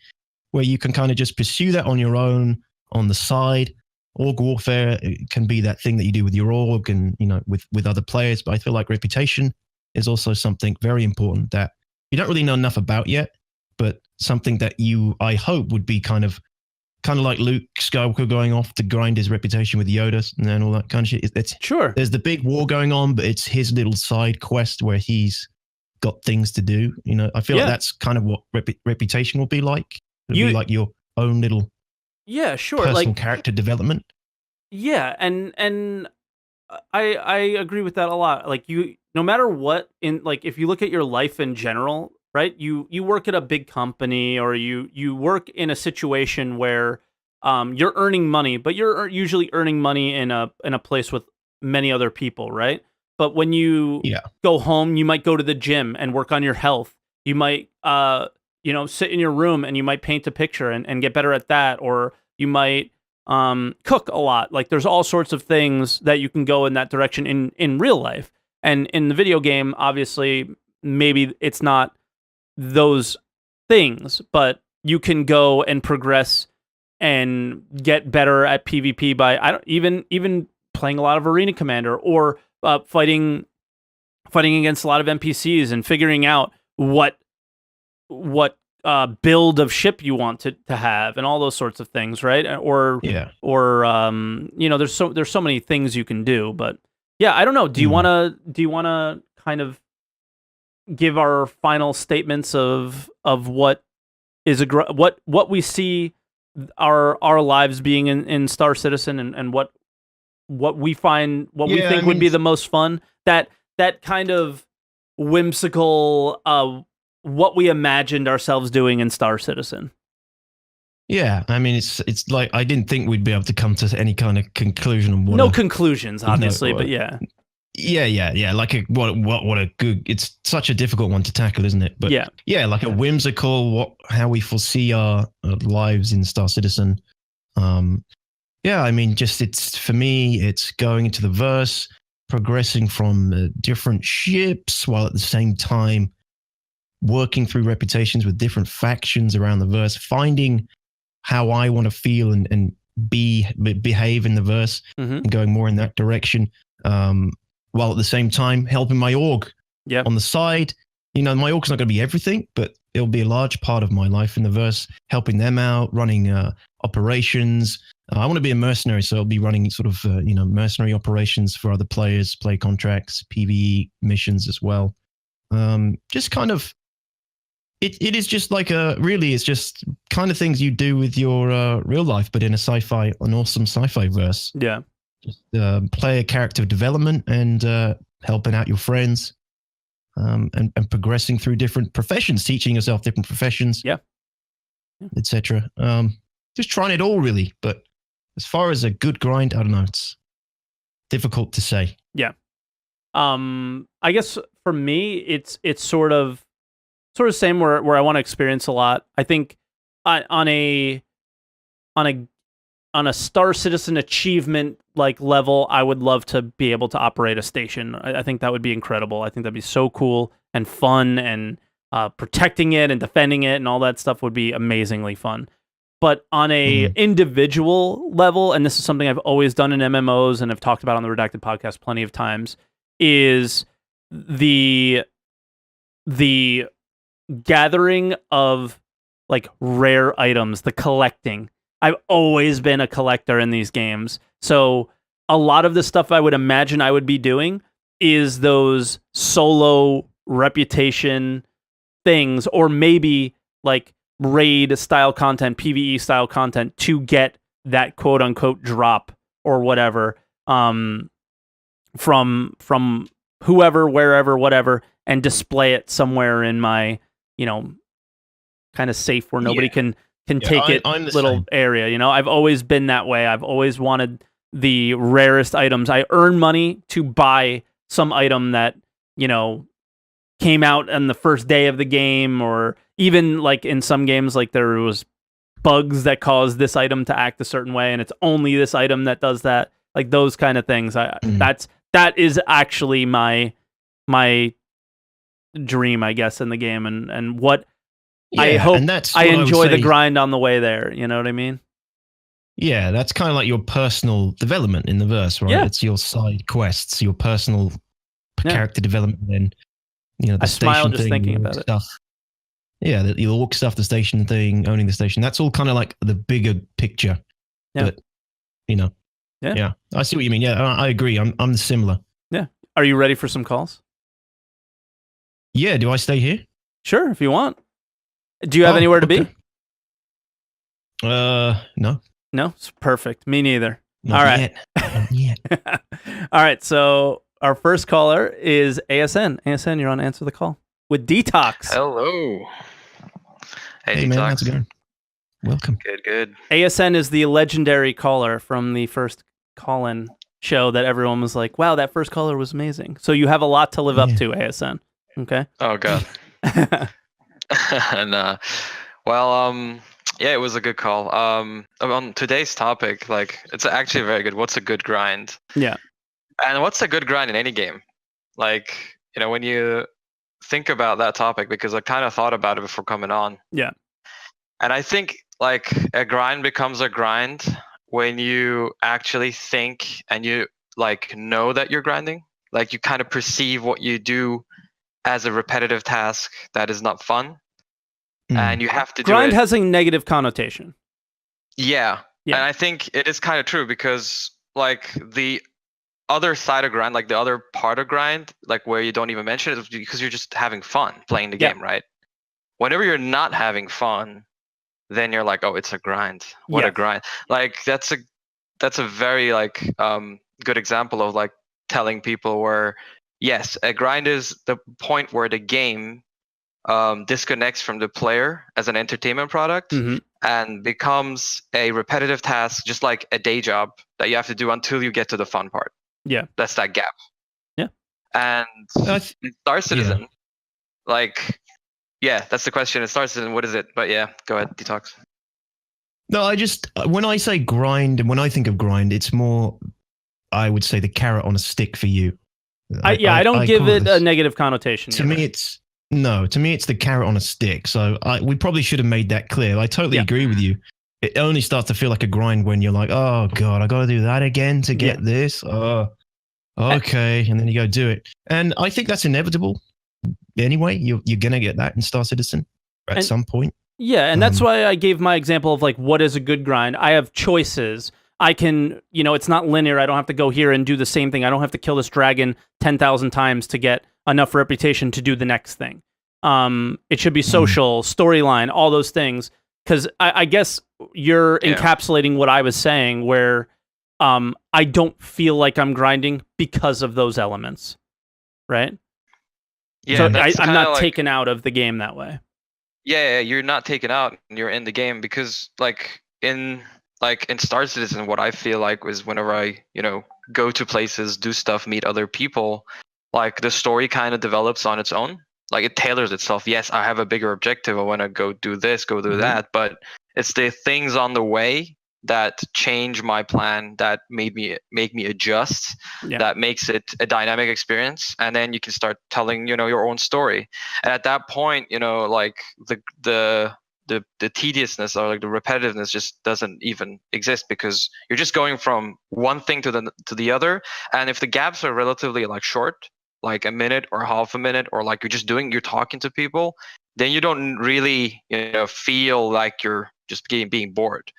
where you can kind of just pursue that on your own on the side. Org warfare can be that thing that you do with your org and with other players. But I feel like reputation is also something very important that you don't really know enough about yet, but something that I hope would be kind of like Luke Skywalker going off to grind his reputation with Yoda and all that kind of shit. It's sure. There's the big war going on, but it's his little side quest where he's got things to do. I feel like that's kind of what reputation will be like. It'll be like your own little personal character development. Yeah, and I agree with that a lot. Like, no matter what, if you look at your life in general, right? You work at a big company, or you work in a situation where you're earning money, but you're usually earning money in a place with many other people, right? But when you go home, you might go to the gym and work on your health. You might sit in your room and you might paint a picture and get better at that, or you might cook a lot. Like, there's all sorts of things that you can go in that direction in real life. And in the video game, obviously, maybe it's not those things, but you can go and progress and get better at PvP by even playing a lot of Arena Commander or fighting against a lot of NPCs and figuring out what build of ship you want to have and all those sorts of things, right? Or there's so many things you can do, but yeah, I don't know. Do you wanna kind of give our final statements of what is what we see our lives being in Star Citizen and what we find we think would be the most fun, that kind of whimsical what we imagined ourselves doing in Star Citizen. Yeah, I mean, it's like I didn't think we'd be able to come to any kind of conclusion on what. No conclusions, obviously, but yeah. Yeah. Like what a good. It's such a difficult one to tackle, isn't it? But yeah, like a whimsical how we foresee our lives in Star Citizen. Yeah, I mean, it's for me, it's going into the verse, progressing from different ships while at the same time working through reputations with different factions around the verse, finding how I want to feel and behave in the verse, and going more in that direction, while at the same time helping my org on the side. My org's not going to be everything, but it'll be a large part of my life in the verse, helping them out, running operations. I want to be a mercenary, so I'll be running sort of mercenary operations for other players, play contracts, PvE missions as well. Just kind of. It is just like it's just kind of things you do with your real life, but in an awesome sci-fi verse. Yeah. Just player character development and helping out your friends, and progressing through different professions, teaching yourself different professions. Yeah. Etc. Just trying it all really. But as far as a good grind, I don't know. It's difficult to say. Yeah. I guess for me, it's sort of same where I want to experience a lot. I think on a Star Citizen achievement like level, I would love to be able to operate a station. I think that would be incredible. I think that'd be so cool and fun, and protecting it and defending it and all that stuff would be amazingly fun. But on a individual level, and this is something I've always done in MMOs and I've talked about on the Redacted podcast plenty of times, is the gathering of like rare items, the collecting. I've always been a collector in these games. So a lot of the stuff I would imagine I would be doing is those solo reputation things, or maybe like raid style content, PvE style content to get that quote unquote drop or whatever, from whoever, wherever, whatever, and display it somewhere in my, kind of safe where nobody can take it little same area. I've always been that way. I've always wanted the rarest items. I earn money to buy some item that, came out on the first day of the game, or even like in some games, like there was bugs that caused this item to act a certain way, and it's only this item that does that. Like those kind of things. That is actually my dream, I guess, in the game, and what I hope. And I enjoy the grind on the way there. You know what I mean? Yeah, that's kind of like your personal development in the verse, right? Yeah. It's your side quests, your personal character development, and the I station smile just thing, thinking about stuff. Yeah, the orc stuff, the station thing, owning the station. That's all kind of like the bigger picture. Yeah. But yeah, I see what you mean. Yeah, I agree. I'm similar. Yeah. Are you ready for some calls? Yeah. Do I stay here? Sure, if you want. Do you have anywhere to be? No. No, it's perfect. Me neither. Not all right. Yet. All right. So our first caller is ASN. ASN, you're on Answer the Call with Dtox. Hello. Hey man, how's it going? Welcome. Good. ASN is the legendary caller from the first call-in show that everyone was like, wow, that first caller was amazing. So you have a lot to live up to, ASN. Okay. Oh God. And yeah, it was a good call. On today's topic, like, it's actually very good. What's a good grind? Yeah. And what's a good grind in any game? Like, when you think about that topic, because I kind of thought about it before coming on. Yeah. And I think like a grind becomes a grind when you actually think and you like know that you're grinding. Like you kind of perceive what you do as a repetitive task that is not fun, and you have to do Grind it. has a negative connotation. Yeah. Yeah. And I think it is kind of true because like the other side of grind, like the other part of grind, like where you don't even mention it, is because you're just having fun playing the Yeah. game, right? Whenever you're not having fun, then you're like, oh, it's a grind. What Yeah. a grind. Like that's a very like good example of like telling people where yes, a grind is the point where the game disconnects from the player as an entertainment product Mhm. and becomes a repetitive task, just like a day job that you have to do until you get to the fun part. Yeah. That's that gap. Yeah. And in Star Citizen, like, yeah, that's the question. In Star Citizen, what is it? But yeah, go ahead, Dtox. No, when I say grind and when I think of grind, it's more, I would say, the carrot on a stick for you. I don't give it a negative connotation. To me, it's the carrot on a stick. So we probably should have made that clear. I totally agree with you. It only starts to feel like a grind when you're like, oh God, I got to do that again to get this. Oh, okay. And then you go do it. And I think that's inevitable. Anyway, you're going to get that in Star Citizen at some point. Yeah, and that's why I gave my example of like what is a good grind. I have choices. I can, it's not linear. I don't have to go here and do the same thing. I don't have to kill this dragon 10,000 times to get enough reputation to do the next thing. It should be social, storyline, all those things. Because I guess you're encapsulating what I was saying, where I don't feel like I'm grinding because of those elements, right? Yeah, so I'm not taken out of the game that way. Yeah, you're not taken out. You're in the game because, in Star Citizen, what I feel like was whenever I, go to places, do stuff, meet other people, like the story kind of develops on its own. Like it tailors itself. Yes, I have a bigger objective. I want to go do this, go do that. But it's the things on the way that change my plan, that make me adjust, that makes it a dynamic experience. And then you can start telling, your own story. And at that point, like the tediousness or like the repetitiveness just doesn't even exist because you're just going from one thing to the other. And if the gaps are relatively like short, like a minute or half a minute, or like you're talking to people, then you don't really feel like you're just being bored.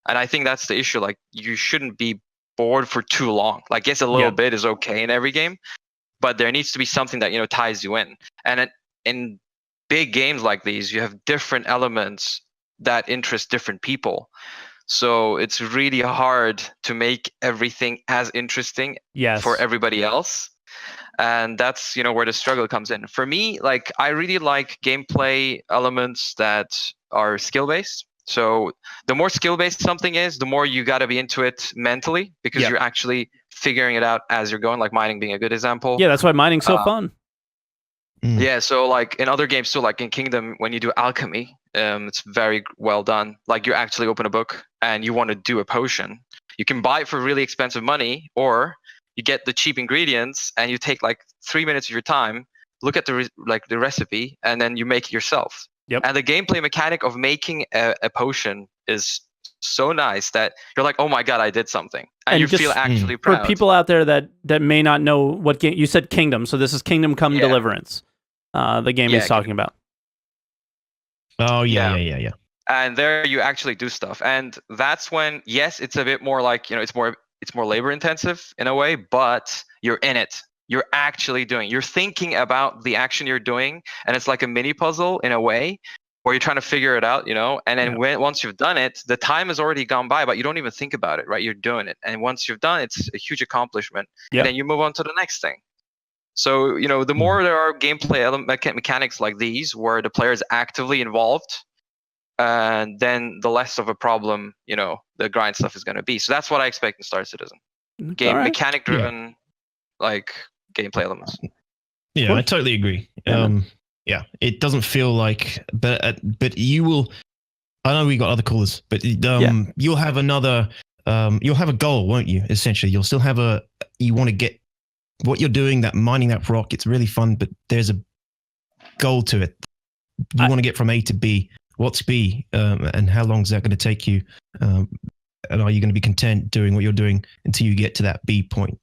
And I think that's the issue. Like you shouldn't be bored for too long. Like yes, a little bit is okay in every game, but there needs to be something that ties you in. And in big games like these, you have different elements that interest different people. So it's really hard to make everything as interesting for everybody else. And that's where the struggle comes in. For me, like I really like gameplay elements that are skill based. So the more skill based something is, the more you got to be into it mentally because you're actually figuring it out as you're going. Like mining being a good example. Yeah, that's why mining's so fun. Yeah, so like in other games too, like in Kingdom, when you do alchemy, it's very well done. Like you actually open a book and you want to do a potion. You can buy it for really expensive money, or you get the cheap ingredients and you take like 3 minutes of your time, look at the recipe, and then you make it yourself. And the gameplay mechanic of making a potion is so nice that you're like, oh my God, I did something. And you feel actually proud. For people out there that may not know what game, you said Kingdom, so this is Kingdom Come Deliverance, the game he's talking about. Oh, yeah. And there you actually do stuff. And that's when, yes, it's a bit more like, it's more labor intensive in a way, but you're in it. You're actually doing, you're thinking about the action you're doing. And it's like a mini puzzle in a way where you're trying to figure it out, and then once you've done it, the time has already gone by, but you don't even think about it, right? You're doing it. And once you've done it, it's a huge accomplishment. And then you move on to the next thing. So, the more there are gameplay mechanics like these where the player is actively involved, and then the less of a problem, the grind stuff is going to be. So that's what I expect in Star Citizen. Mechanic driven, like gameplay elements. Yeah, cool. I totally agree. It doesn't feel like, but you will. I know we got other callers, but you'll have another. You'll have a goal, won't you? Essentially, you'll still have you want to get what you're doing. That mining that rock, it's really fun, but there's a goal to it. You want to get from A to B. what's B, and how long is that going to take you? And are you going to be content doing what you're doing until you get to that B point?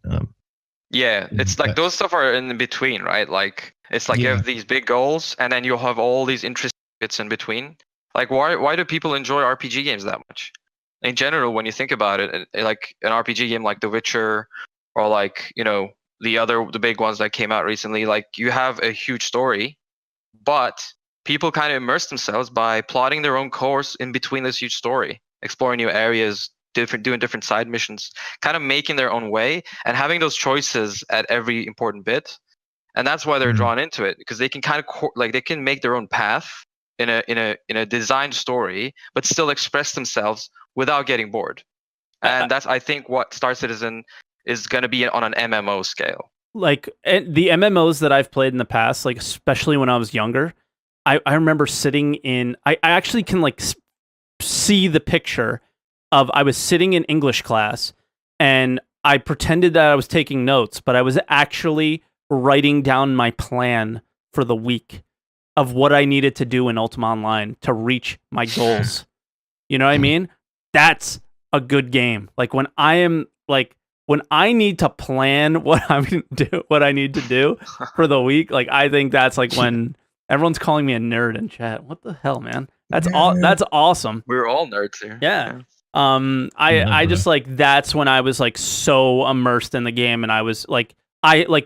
Yeah, it's like those stuff are in between, right? Like it's like you have these big goals, and then you'll have all these interesting bits in between. Like why do people enjoy RPG games that much? In general, when you think about it, like an RPG game like The Witcher, or like the big ones that came out recently, like you have a huge story, but people kind of immerse themselves by plotting their own course in between this huge story, exploring new areas, doing different side missions, kind of making their own way and having those choices at every important bit. And that's why they're drawn into it, because they can kind of like they can make their own path in a designed story, but still express themselves without getting bored. And that's, I think, what Star Citizen is going to be on an MMO scale. Like the MMOs that I've played in the past, like especially when I was younger, I remember sitting in. I actually can like see the picture of I was sitting in English class and I pretended that I was taking notes, but I was actually writing down my plan for the week of what I needed to do in Ultima Online to reach my goals. You know what I mean? That's a good game. Like when I need to plan what what I need to do for the week, like I think that's like when everyone's calling me a nerd in chat. What the hell, man? That's that's awesome. We're all nerds here. Yeah. I just like that's when I was like so immersed in the game, and I was like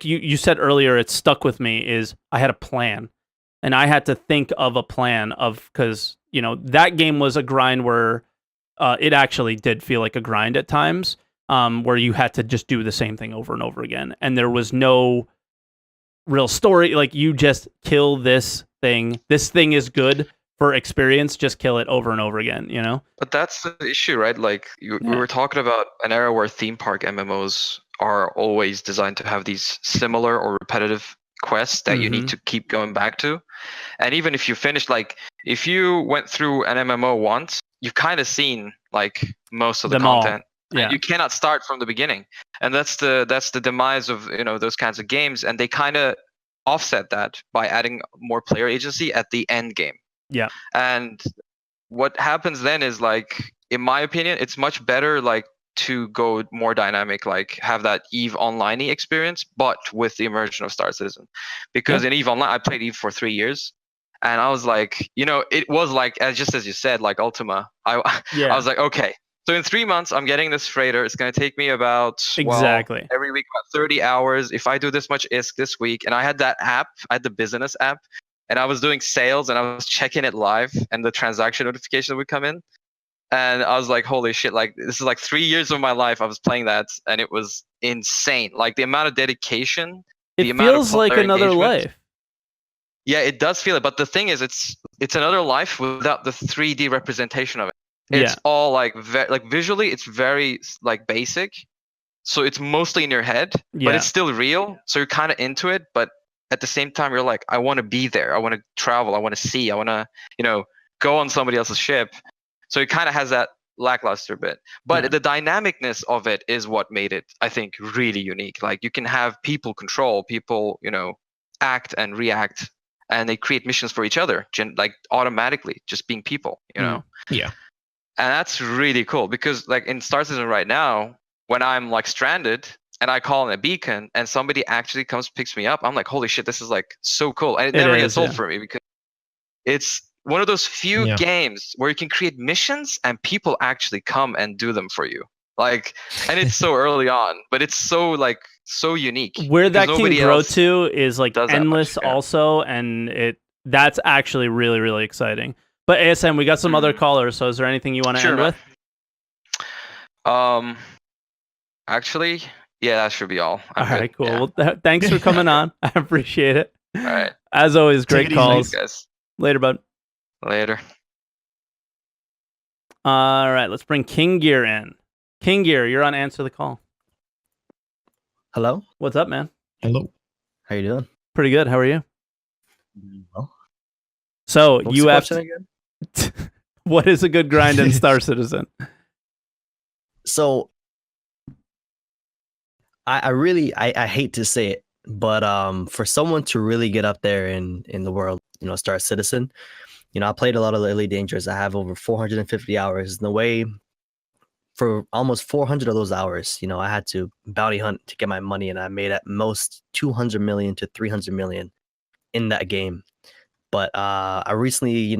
you said earlier, it stuck with me is I had a plan, and I had to think of a plan of because that game was a grind where it actually did feel like a grind at times, where you had to just do the same thing over and over again, and there was no real story. Like you just kill this thing. This thing is good for experience, just kill it over and over again, But that's the issue, right? Like we were talking about an era where theme park MMOs are always designed to have these similar or repetitive quests that you need to keep going back to. And even if you finish, like if you went through an MMO once, you've kind of seen like most of the content. Yeah. And you cannot start from the beginning. And that's the demise of those kinds of games. And they kind of offset that by adding more player agency at the end game. Yeah. And what happens then is like, in my opinion, it's much better like to go more dynamic, like have that EVE Online experience, but with the immersion of Star Citizen. Because in EVE Online, I played EVE for 3 years. And I was like, it was like, just as you said, like Ultima. I was like, okay, so in 3 months, I'm getting this freighter. It's going to take me about every week about 30 hours. If I do this much ISK this week, and I had that app, I had the business app, and I was doing sales, and I was checking it live, and the transaction notification would come in, and I was like, holy shit! Like this is like 3 years of my life I was playing that, and it was insane. Like the amount of dedication, it feels like another life. Yeah, it does feel it, but the thing is, it's another life without the 3D representation of it. It's all like visually, it's very like basic, so it's mostly in your head, but it's still real. So you're kind of into it, but at the same time, you're like, I want to be there. I want to travel. I want to see. I want to, go on somebody else's ship. So it kind of has that lackluster bit, but the dynamicness of it is what made it, I think, really unique. Like you can have people control, people, act and react, and they create missions for each other, like automatically, just being people, Yeah. And that's really cool because like in Star Citizen right now, when I'm like stranded and I call in a beacon and somebody actually comes picks me up, I'm like, holy shit, this is like so cool. And it never gets old for me because it's one of those few games where you can create missions and people actually come and do them for you. Like, and it's so early on, but it's so unique. Where that can grow to is like endless also, and that's actually really, really exciting. But ASM, we got some other callers, so is there anything you want to end with? Actually, yeah, that should be all. All right, cool. Yeah. Well, thanks for coming on. I appreciate it. All right. As always, great calls. Easy, guys. Later, bud. Later. All right, let's bring King Gear in. King Gear, you're on Answer the Call. Hello. What's up, man? Hello. How you doing? Pretty good. How are you? Well. So you have again? What is a good grind in Star Citizen? So I hate to say it, but for someone to really get up there in the world, Star Citizen, I played a lot of Elite Dangerous. I have over 450 hours. In the way, for almost 400 of those hours, I had to bounty hunt to get my money, and I made at most 200 million to 300 million in that game. But I recently,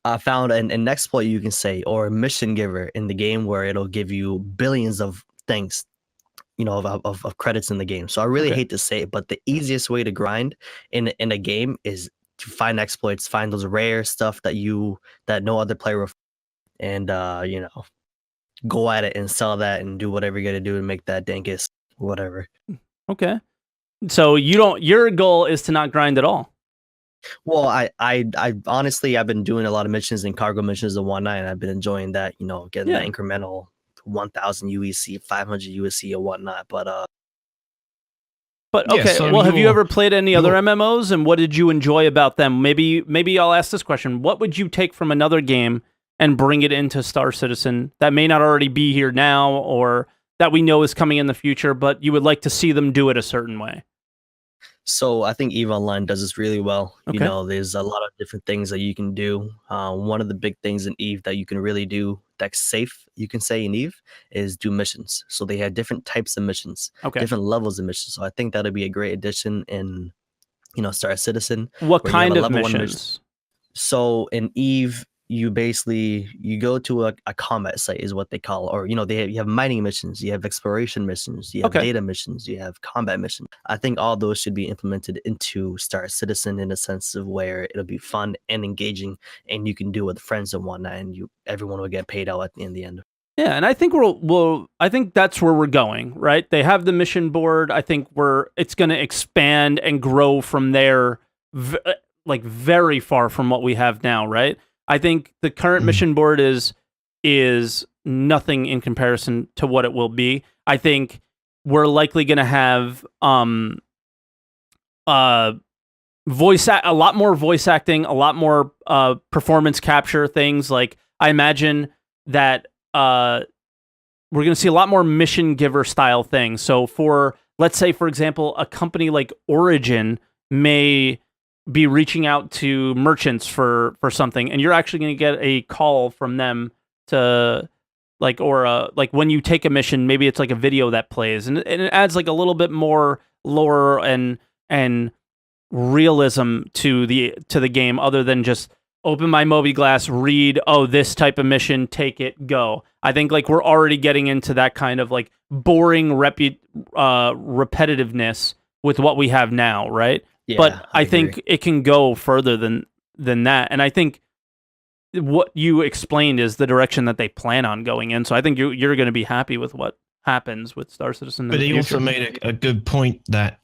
I found an exploit, you can say, or a mission giver in the game where it'll give you billions of things, of credits in the game. So I really hate to say it, but the easiest way to grind in a game is to find exploits, find those rare stuff that no other player will, and go at it and sell that and do whatever you got to do to make that dankest whatever. Okay. So your goal is to not grind at all. Well, I honestly, I've been doing a lot of missions and cargo missions and whatnot, and I've been enjoying that, getting the incremental 1,000 UEC, 500 UEC and whatnot. But okay. So well, have you ever played any other MMOs, and what did you enjoy about them? Maybe I'll ask this question: what would you take from another game and bring it into Star Citizen that may not already be here now, or that we know is coming in the future, but you would like to see them do it a certain way? So I think EVE Online does this really well. Okay. There's a lot of different things that you can do. One of the big things in EVE that you can really do that's safe, you can say, in EVE, is do missions. So they have different types of missions, different levels of missions. So I think that'll be a great addition in, Star Citizen. What kind of missions? So in EVE, you go to a combat site is what they call, or you have mining missions, you have exploration missions, you have data missions, you have combat missions. I think all those should be implemented into Star Citizen in a sense of where it'll be fun and engaging, and you can do it with friends and whatnot, and everyone will get paid out in the end. Yeah, and I think I think that's where we're going, right? They have the mission board. I think it's going to expand and grow from there, very far from what we have now, right? I think the current mission board is nothing in comparison to what it will be. I think we're likely going to have a lot more voice acting, a lot more performance capture things. Like I imagine that we're going to see a lot more mission giver style things. So let's say, for example, a company like Origin may be reaching out to merchants for something, and you're actually going to get a call from them to when you take a mission, maybe it's like a video that plays, and it adds like a little bit more lore and realism to the game, other than just open my mobiGlass, read, this type of mission, take it, go. I think like we're already getting into that kind of like boring repetitiveness with what we have now, right? Yeah, but I think it can go further than that. And I think what you explained is the direction that they plan on going in. So I think you're going to be happy with what happens with Star Citizen. But he also made a good point that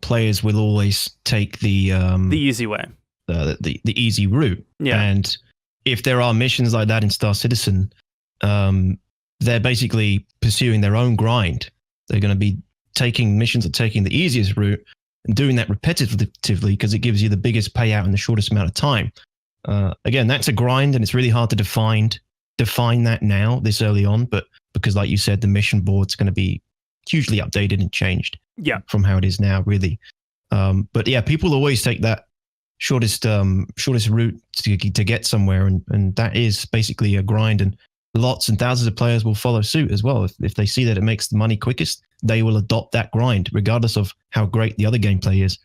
players will always take the easy way, the easy route. Yeah. And if there are missions like that in Star Citizen, they're basically pursuing their own grind. They're going to be taking missions and taking the easiest route, and doing that repetitively because it gives you the biggest payout in the shortest amount of time. Again, that's a grind, and it's really hard to define that now, this early on. But because, like you said, the mission board's going to be hugely updated and changed from how it is now, really. But yeah, people always take that shortest route to get somewhere, and that is basically a grind. And lots and thousands of players will follow suit as well. If they see that it makes the money quickest, they will adopt that grind, regardless of how great the other gameplay is.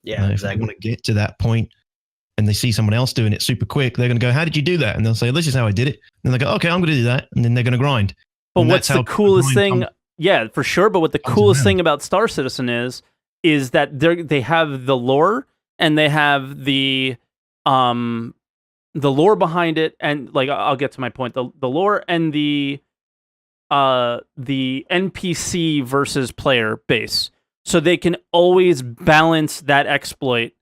Yeah, exactly. If they want to get to that point and they see someone else doing it super quick, they're going to go, "How did you do that?" And they'll say, "This is how I did it." And they go, "Okay, I'm going to do that." And then they're going to grind. But and what's the coolest thing? Yeah, for sure. But what the coolest thing about Star Citizen is that they have the lore, and they have the lore behind it, and like I'll get to my point. The lore and the NPC versus player base, so they can always balance that exploit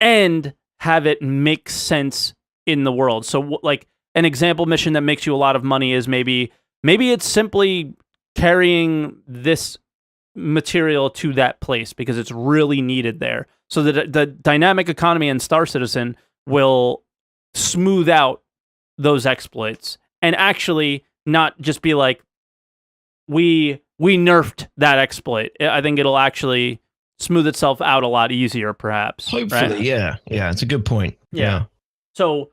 and have it make sense in the world. So like an example mission that makes you a lot of money is maybe it's simply carrying this material to that place because it's really needed there. So the dynamic economy in Star Citizen will smooth out those exploits and actually not just be like, we nerfed that exploit. I think it'll actually smooth itself out a lot easier, perhaps. Hopefully, right? yeah. It's a good point. Yeah. So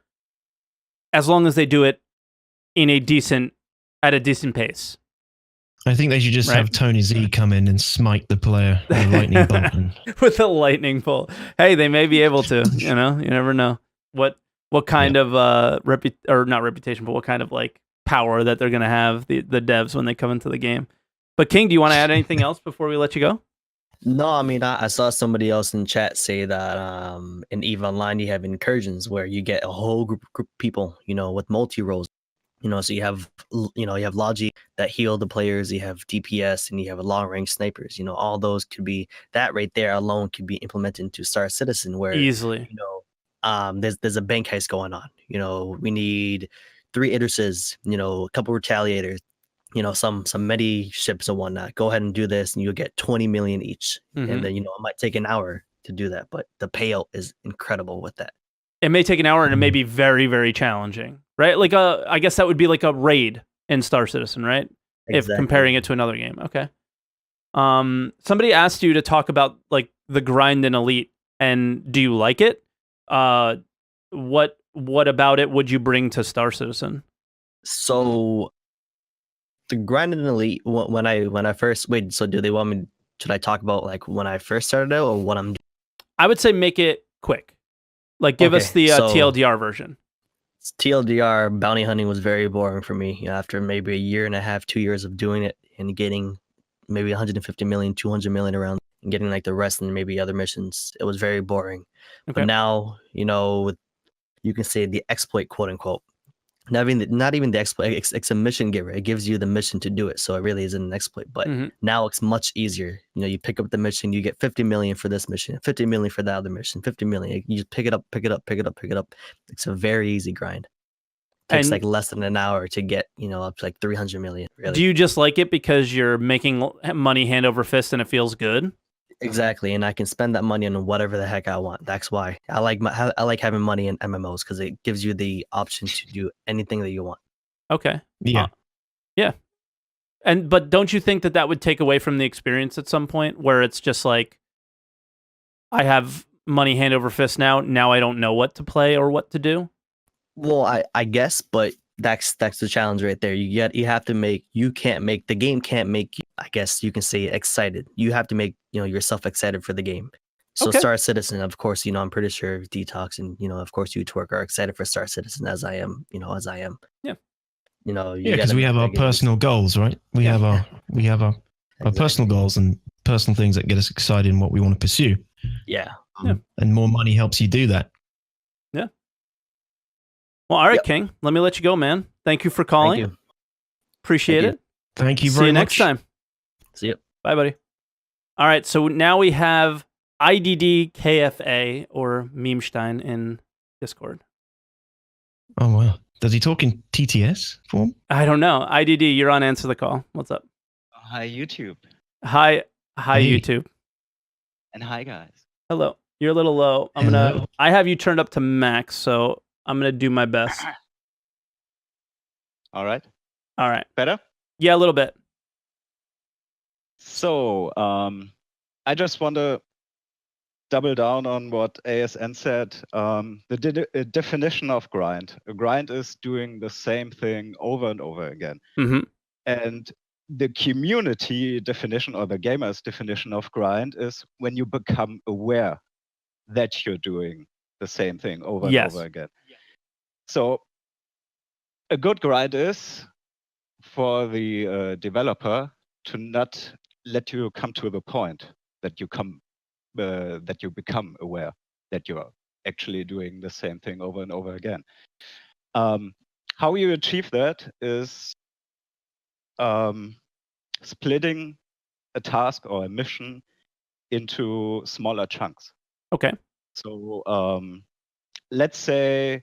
as long as they do it at a decent pace. I think they should just have Tony Z come in and smite the player with a lightning bolt. With a lightning bolt. Hey, they may be able to. You never know what kind of not reputation, but what kind of like power that they're gonna have the devs when they come into the game. But King, do you want to add anything else before we let you go? No, I mean, I saw somebody else in chat say that in EVE Online you have incursions where you get a whole group of people, with multi-roles. So you have Logi that heal the players, you have DPS, and you have long-range snipers. All those could be, that right there alone could be implemented into Star Citizen, where easily, there's a bank heist going on. We need 3 Idrises, a couple Retaliators, some medi ships and whatnot. Go ahead and do this, and you'll get 20 million each. And then it might take an hour to do that, but the payout is incredible with that. It may take an hour, and it may be very, very challenging, right? Like I guess that would be like a raid in Star Citizen, right? Exactly. If comparing it to another game. Okay. Somebody asked you to talk about like the grind in Elite, and do you like it? What about it would you bring to Star Citizen? So the grind in Elite, when I first so do they want me? Should I talk about like when I first started out, or what I'm doing? I would say make it quick. Like, give us the TLDR version. TLDR bounty hunting was very boring for me. After maybe a year and a half, 2 years of doing it and getting maybe 150 million, 200 million around, and getting like the rest and maybe other missions, it was very boring. Okay. But now, you can say the exploit, quote unquote. Not even the exploit. It's a mission giver. It gives you the mission to do it. So it really isn't an exploit. But now it's much easier. You pick up the mission, you get 50 million for this mission, 50 million for that other mission, 50 million. You just pick it up. It's a very easy grind. It takes like less than an hour to get, up to like 300 million. Really. Do you just like it because you're making money hand over fist and it feels good? Exactly, and I can spend that money on whatever the heck I want. That's why I like having money in MMOs, because it gives you the option to do anything that you want. Okay. Yeah. Yeah. But don't you think that would take away from the experience at some point, where it's just like, I have money hand over fist now I don't know what to play or what to do? Well, I guess, but that's the challenge right there. The game can't make you, I guess you can say, excited. You have to make yourself excited for the game. So Star Citizen, of course, I'm pretty sure Dtox and of course you Twerk are excited for Star Citizen, as I am. Yeah. Because we have our personal goals, right? We have our personal goals and personal things that get us excited in what we want to pursue. Yeah. And more money helps you do that. Yeah. Well, all right, King. Let me let you go, man. Thank you for calling. Thank you. Appreciate it. Thank you very much. See you next time. See you. Bye, buddy. All right, so now we have IDDKFA, or Memestein, in Discord. Oh, wow. Does he talk in TTS form? I don't know. IDD, you're on Answer the Call. What's up? Hi, YouTube. Hi, hey. YouTube. And hi, guys. Hello. You're a little low. I have you turned up to max, so I'm going to do my best. All right. Better? Yeah, a little bit. So, I just want to double down on what ASN said. The definition of grind. A grind is doing the same thing over and over again. Mm-hmm. And the community definition, or the gamer's definition of grind, is when you become aware that you're doing the same thing over and over again. So a good grind is for the developer to not let you come to the point that you become aware that you're actually doing the same thing over and over again. How you achieve that is splitting a task or a mission into smaller chunks. Okay. So let's say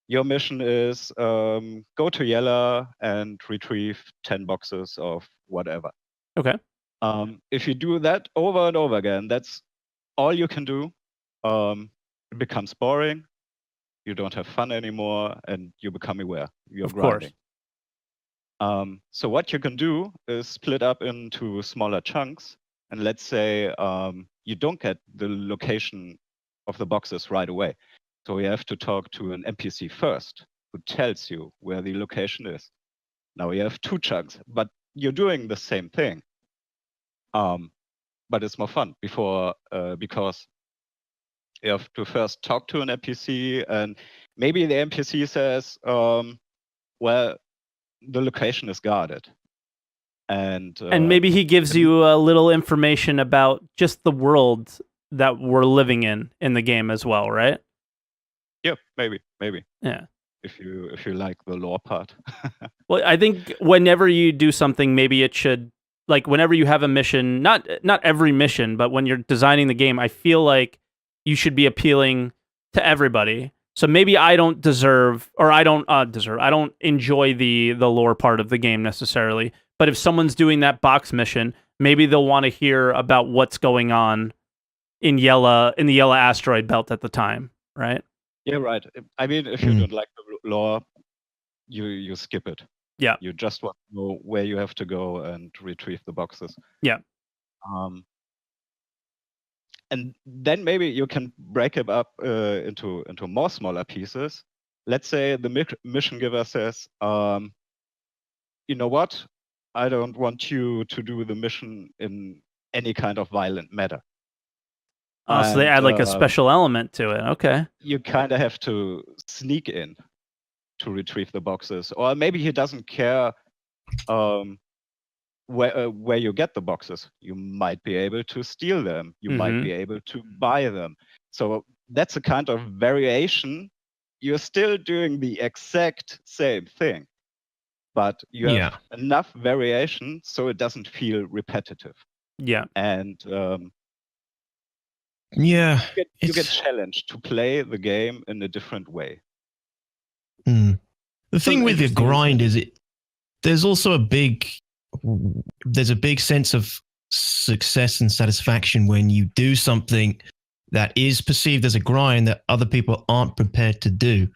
your mission is go to Yella and retrieve 10 boxes of whatever. Okay. If you do that over and over again, that's all you can do. It becomes boring. You don't have fun anymore, and you become aware. You're grinding. So what you can do is split up into smaller chunks. And let's say you don't get the location of the boxes right away. So you have to talk to an NPC first, who tells you where the location is. Now you have 2 chunks, but you're doing the same thing. But it's more fun because you have to first talk to an NPC, and maybe the NPC says, well, the location is guarded. And maybe he gives you a little information about just the world that we're living in the game as well, right? Yeah, maybe. Yeah. If you like the lore part. Well, I think whenever you do something, maybe it should, like whenever you have a mission, not every mission, but when you're designing the game, I feel like you should be appealing to everybody. So maybe I don't deserve, or I don't enjoy the lore part of the game necessarily. But if someone's doing that box mission, maybe they'll want to hear about what's going on in the Yella asteroid belt at the time, right? Yeah, right. I mean, if you don't like the lore, you skip it. Yeah. You just want to know where you have to go and retrieve the boxes. Yeah. And then maybe you can break it up into more smaller pieces. Let's say the mission giver says, you know what? I don't want you to do the mission in any kind of violent manner. So they add like a special element to it. Okay. You kind of have to sneak in to retrieve the boxes, or maybe he doesn't care where you get the boxes. You might be able to steal them. You might be able to buy them. So that's a kind of variation. You're still doing the exact same thing, but you have enough variation so it doesn't feel repetitive. Yeah. And you get challenged to play the game in a different way. The thing with the grind is there's also a big sense of success and satisfaction when you do something that is perceived as a grind that other people aren't prepared to do.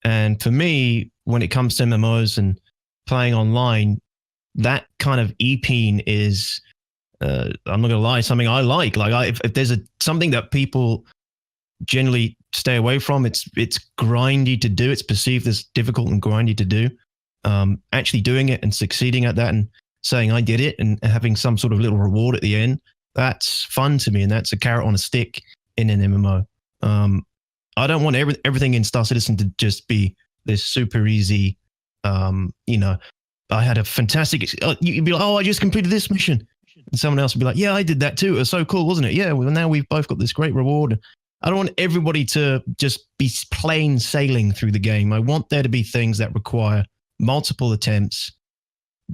And for me, when it comes to MMOs and playing online, that kind of EPing is, I'm not going to lie, something I like. Like if there's something that people generally stay away from, it's grindy to do. It's perceived as difficult and grindy to do. Actually doing it and succeeding at that and saying I did it and having some sort of little reward at the end, that's fun to me, and that's a carrot on a stick in an MMO. I don't want everything in Star Citizen to just be this super easy, I had a fantastic, you'd be like, oh, I just completed this mission. And someone else would be like, yeah, I did that too. It was so cool, wasn't it? Yeah, well, now we've both got this great reward. I don't want everybody to just be plain sailing through the game. I want there to be things that require multiple attempts.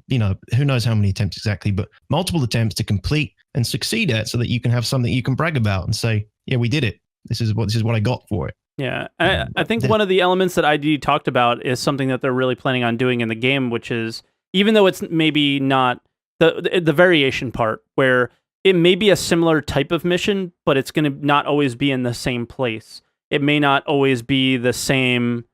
Who knows how many attempts exactly, but multiple attempts to complete and succeed at, so that you can have something you can brag about and say, yeah, we did it. This is what I got for it. Yeah. I think one of the elements that ID talked about is something that they're really planning on doing in the game, which is, even though it's maybe not the variation part, where it may be a similar type of mission, but it's going to not always be in the same place. It may not always be the same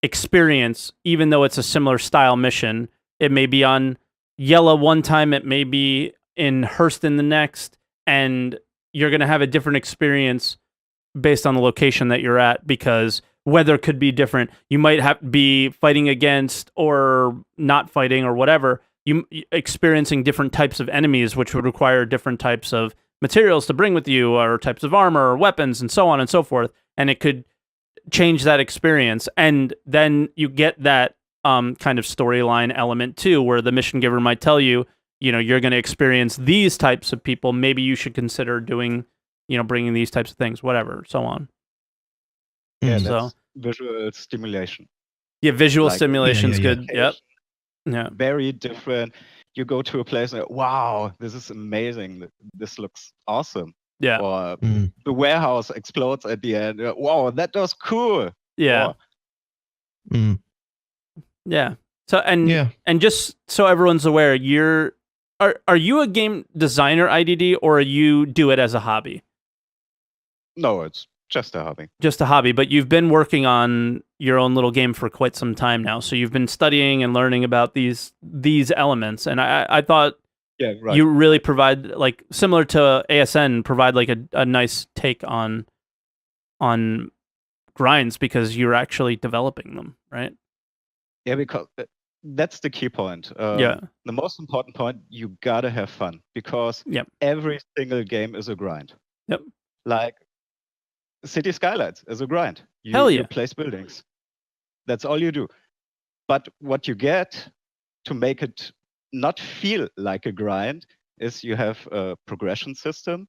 experience, even though it's a similar style mission. It may be on Yella one time, it may be in Hurston the next, and you're going to have a different experience based on the location that you're at, because weather could be different. You might have be fighting against or not fighting or whatever. You experiencing different types of enemies, which would require different types of materials to bring with you, or types of armor or weapons, and so on and so forth. And it could change that experience. And then you get that kind of storyline element too, where the mission giver might tell you, you're going to experience these types of people. Maybe you should consider doing, bringing these types of things, whatever, so on. Yeah, that's visual stimulation. Yeah, visual stimulation's good. Yep. Yeah. Very different. You go to a place and wow, this is amazing. This looks awesome. Yeah. Or the warehouse explodes at the end. Wow, that was cool. Yeah. Wow. Yeah. So and just so everyone's aware, are you a game designer, IDD, or you do it as a hobby? No, it's just a hobby. Just a hobby, but you've been working on your own little game for quite some time now. So you've been studying and learning about these elements. And I thought Yeah, right. you really provide, like, similar to ASN, provide like a nice take on grinds because you're actually developing them, right? Yeah, because that's the key point. Yeah. The most important point, you gotta have fun because Yep. every single game is a grind. Yep. Like City Skylines is a grind. Hell yeah. You place buildings. That's all you do. But what you get to make it not feel like a grind is you have a progression system.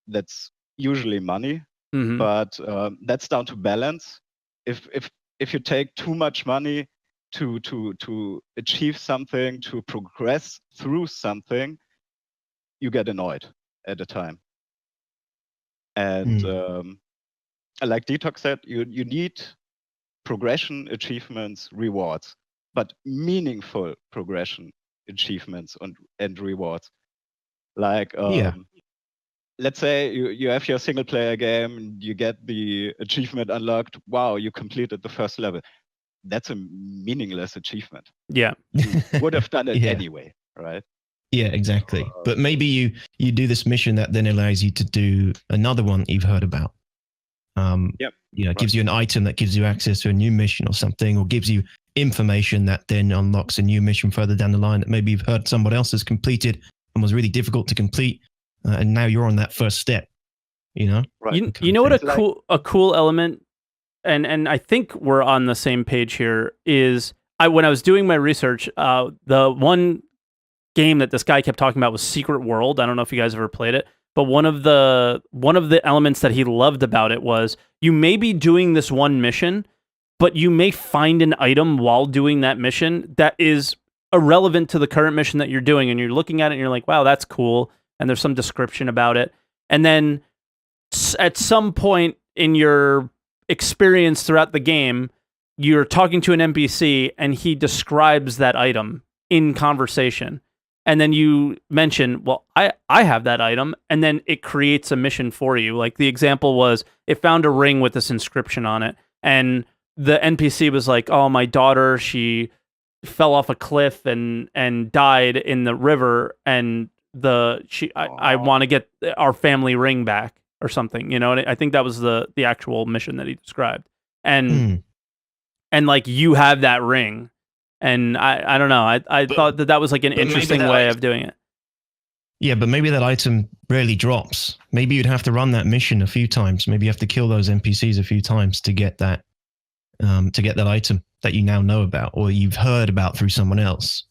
That's usually money, Mm-hmm. but that's down to balance. If you take too much money to achieve something, to progress through something, you get annoyed at a time. And like Dtox said, you need progression, achievements, rewards, but meaningful progression, achievements, and rewards. Like let's say you have your single player game and you get the achievement unlocked. Wow, you completed the first level. That's a meaningless achievement. Yeah. You would have done it Yeah. anyway, right? Yeah, exactly. But maybe you do this mission that then allows you to do another one that you've heard about. Yep. You know, gives you an item that gives you access to a new mission or something, or gives you information that then unlocks a new mission further down the line that maybe you've heard someone else has completed and was really difficult to complete, and now you're on that first step. You know, Right. You know what It's like- a cool element, and I think we're on the same page here, is when I was doing my research, the one game that this guy kept talking about was Secret World. I don't know if you guys ever played it, but one of the elements that he loved about it was you may be doing this one mission, but you may find an item while doing that mission that is irrelevant to the current mission that you're doing, and you're looking at it and you're like, wow, that's cool, and there's some description about it, and then at some point in your experience throughout the game, you're talking to an NPC and he describes that item in conversation. And then you mention, well, I have that item, and then it creates a mission for you. Like the example was, it found a ring with this inscription on it, and the NPC was like, oh, my daughter, she fell off a cliff and died in the river, and I want to get our family ring back or something, you know. And I think that was the actual mission that he described, and like you have that ring. And I don't know. I thought that was like an interesting way of doing it. Yeah, but maybe that item rarely drops. Maybe you'd have to run that mission a few times. Maybe you have to kill those NPCs a few times to get that item that you now know about or you've heard about through someone else.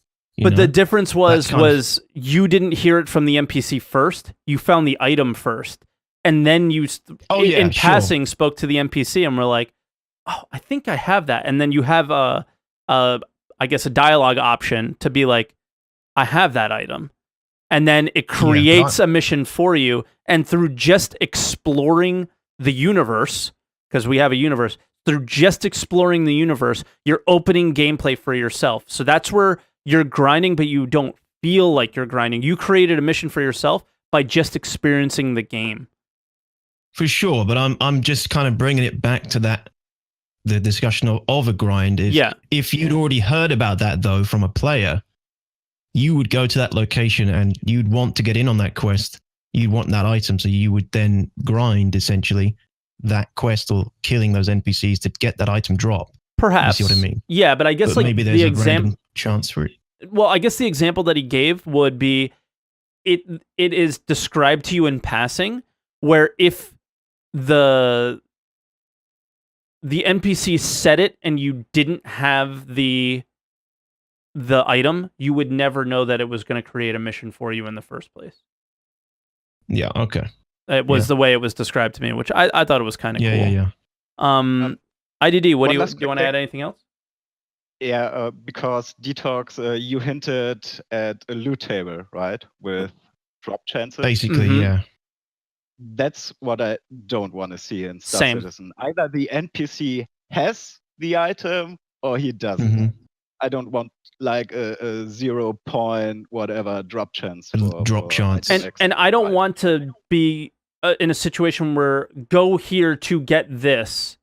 But the difference was you didn't hear it from the NPC first. You found the item first, and then you in passing spoke to the NPC and were like, "Oh, I think I have that." And then you have I guess a dialogue option to be like, I have that item. And then it creates a mission for you. And through just exploring the universe, because we have a universe, through just exploring the universe, you're opening gameplay for yourself. So that's where you're grinding, but you don't feel like you're grinding. You created a mission for yourself by just experiencing the game. For sure. But I'm just kind of bringing it back to that. The discussion of a grind is if you'd already heard about that though from a player, you would go to that location and you'd want to get in on that quest. You'd want that item, so you would then grind essentially that quest or killing those NPCs to get that item drop. Perhaps. You see what I mean? Yeah, but I guess like maybe there's a random chance for it. Well, I guess the example that he gave would be it is described to you in passing, where if the NPC said it and you didn't have the item, you would never know that it was going to create a mission for you in the first place. Yeah, okay. It was the way it was described to me, which I thought it was kind of cool. Yeah. IDD, do you want to add anything else? Yeah, because Dtox, you hinted at a loot table, right? With drop chances. Basically, yeah. That's what I don't want to see in Star Citizen. Either the NPC has the item or he doesn't. I don't want like a 0 point whatever drop chance. Drop chance. And I don't want to be in a situation where go here to get this,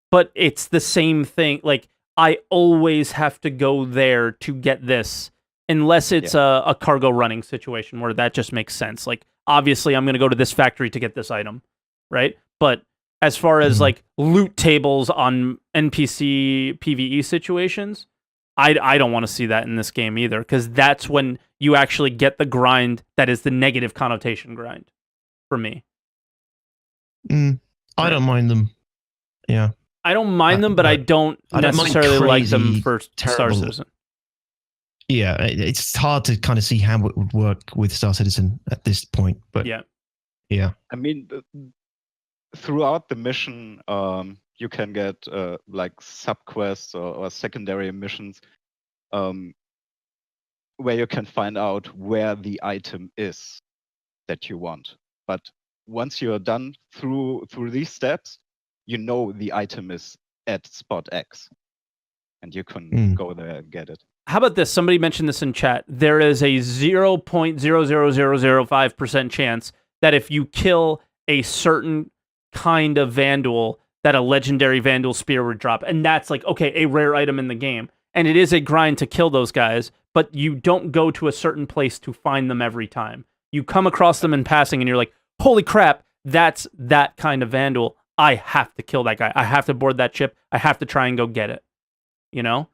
but it's the same thing. Like I always have to go there to get this. unless it's a cargo running situation where that just makes sense. Like, obviously, I'm going to go to this factory to get this item, right? But as far as like loot tables on NPC PvE situations, I don't want to see that in this game either, because that's when you actually get the grind that is the negative connotation grind for me. I don't mind them. Yeah. I don't mind them, but I don't necessarily like them for Star Citizen. Yeah, it's hard to kind of see how it would work with Star Citizen at this point. But yeah. I mean, throughout the mission, you can get like sub-quests or secondary missions where you can find out where the item is that you want. But once you're done through these steps, you know the item is at spot X, and you can go there and get it. How about this? Somebody mentioned this in chat. There is a 0.00005% chance that if you kill a certain kind of Vandal, that a legendary Vandal spear would drop. And that's like, okay, a rare item in the game. And it is a grind to kill those guys, but you don't go to a certain place to find them every time. You come across them in passing and you're like, holy crap, that's that kind of Vandal. I have to kill that guy. I have to board that ship. I have to try and go get it. You know?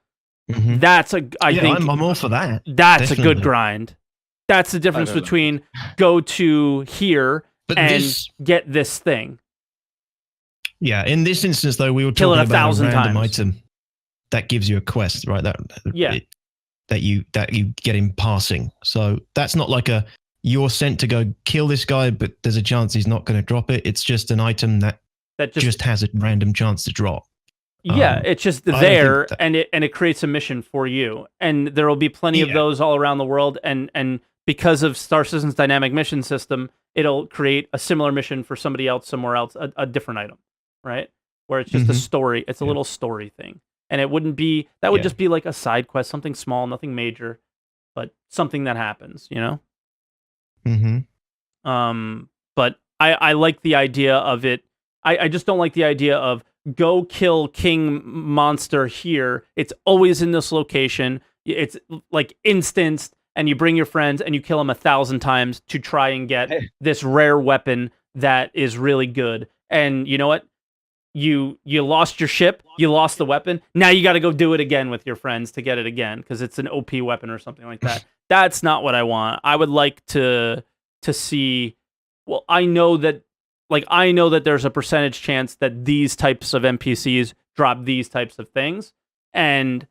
Mm-hmm. That's I think I'm all for that. That's definitely a good grind. That's the difference between go to here and get this thing. Yeah, in this instance, though, we were talking about a random item that gives you a quest, right? That you get in passing. So that's not like you're sent to go kill this guy, but there's a chance he's not going to drop it. It's just an item that just has a random chance to drop. Yeah, it's just there, and it creates a mission for you, and there will be plenty of those all around the world. And because of Star Citizen's dynamic mission system, it'll create a similar mission for somebody else somewhere else, a different item, right? Where it's just a story. It's a little story thing, and it wouldn't be that would just be like a side quest, something small, nothing major, but something that happens, you know. But I like the idea of it. I just don't like the idea of go kill King Monster here. It's always in this location. It's like instanced, and you bring your friends and you kill him 1,000 times to try and get this rare weapon that is really good. And you know what? You lost your ship, you lost the weapon. Now you got to go do it again with your friends to get it again because it's an OP weapon or something like that. That's not what I want. I would like to see. Well, I know that there's a percentage chance that these types of NPCs drop these types of things, and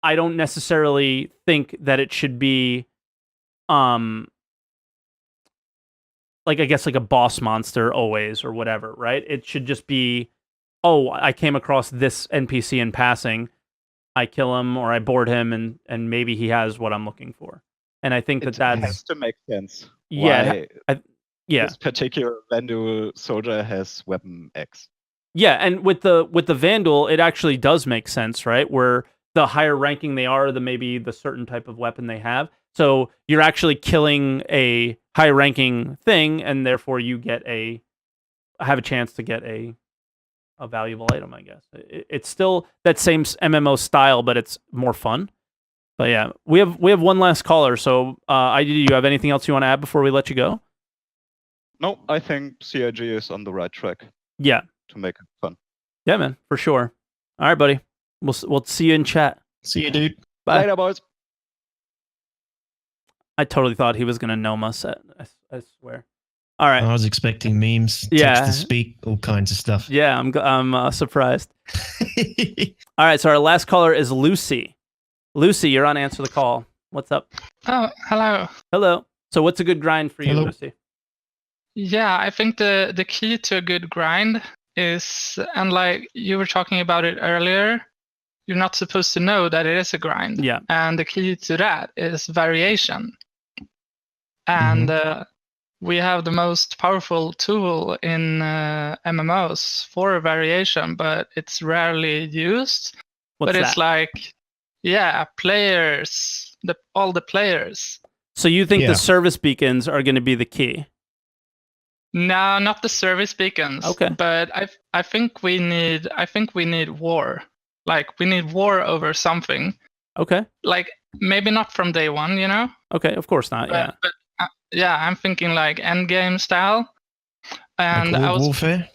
I don't necessarily think that it should be, like I guess like a boss monster always or whatever, right? It should just be, oh, I came across this NPC in passing, I kill him or I board him, and maybe he has what I'm looking for. And I think that has to make sense. Yeah. This particular Vandal soldier has weapon X. Yeah, and with the Vandal, it actually does make sense, right? Where the higher ranking they are, maybe the certain type of weapon they have. So you're actually killing a high ranking thing, and therefore you have a chance to get a valuable item, I guess. It's still that same MMO style, but it's more fun. But yeah, we have one last caller. So do you have anything else you want to add before we let you go? No, I think CIG is on the right track. Yeah. To make it fun. Yeah, man, for sure. All right, buddy. We'll see you in chat. See you, dude. Bye. Later, boys. I totally thought he was going to gnome us. I swear. All right. I was expecting memes, text to speak, all kinds of stuff. Yeah, I'm surprised. All right, so our last caller is Lucy. Lucy, you're on Answer the Call. What's up? Oh, hello. Hello. So what's a good grind for you, Lucy? Yeah, I think the key to a good grind is, and like you were talking about it earlier, you're not supposed to know that it is a grind. Yeah. And the key to that is variation. And we have the most powerful tool in MMOs for variation, but it's rarely used. It's like, players, all the players. So you think the service beacons are going to be the key? No, not the service beacons. Okay. But I think we need war. Like we need war over something. Okay. Like maybe not from day one, you know. Okay, of course not. Yeah. But yeah, I'm thinking like endgame style. And like I was warfare.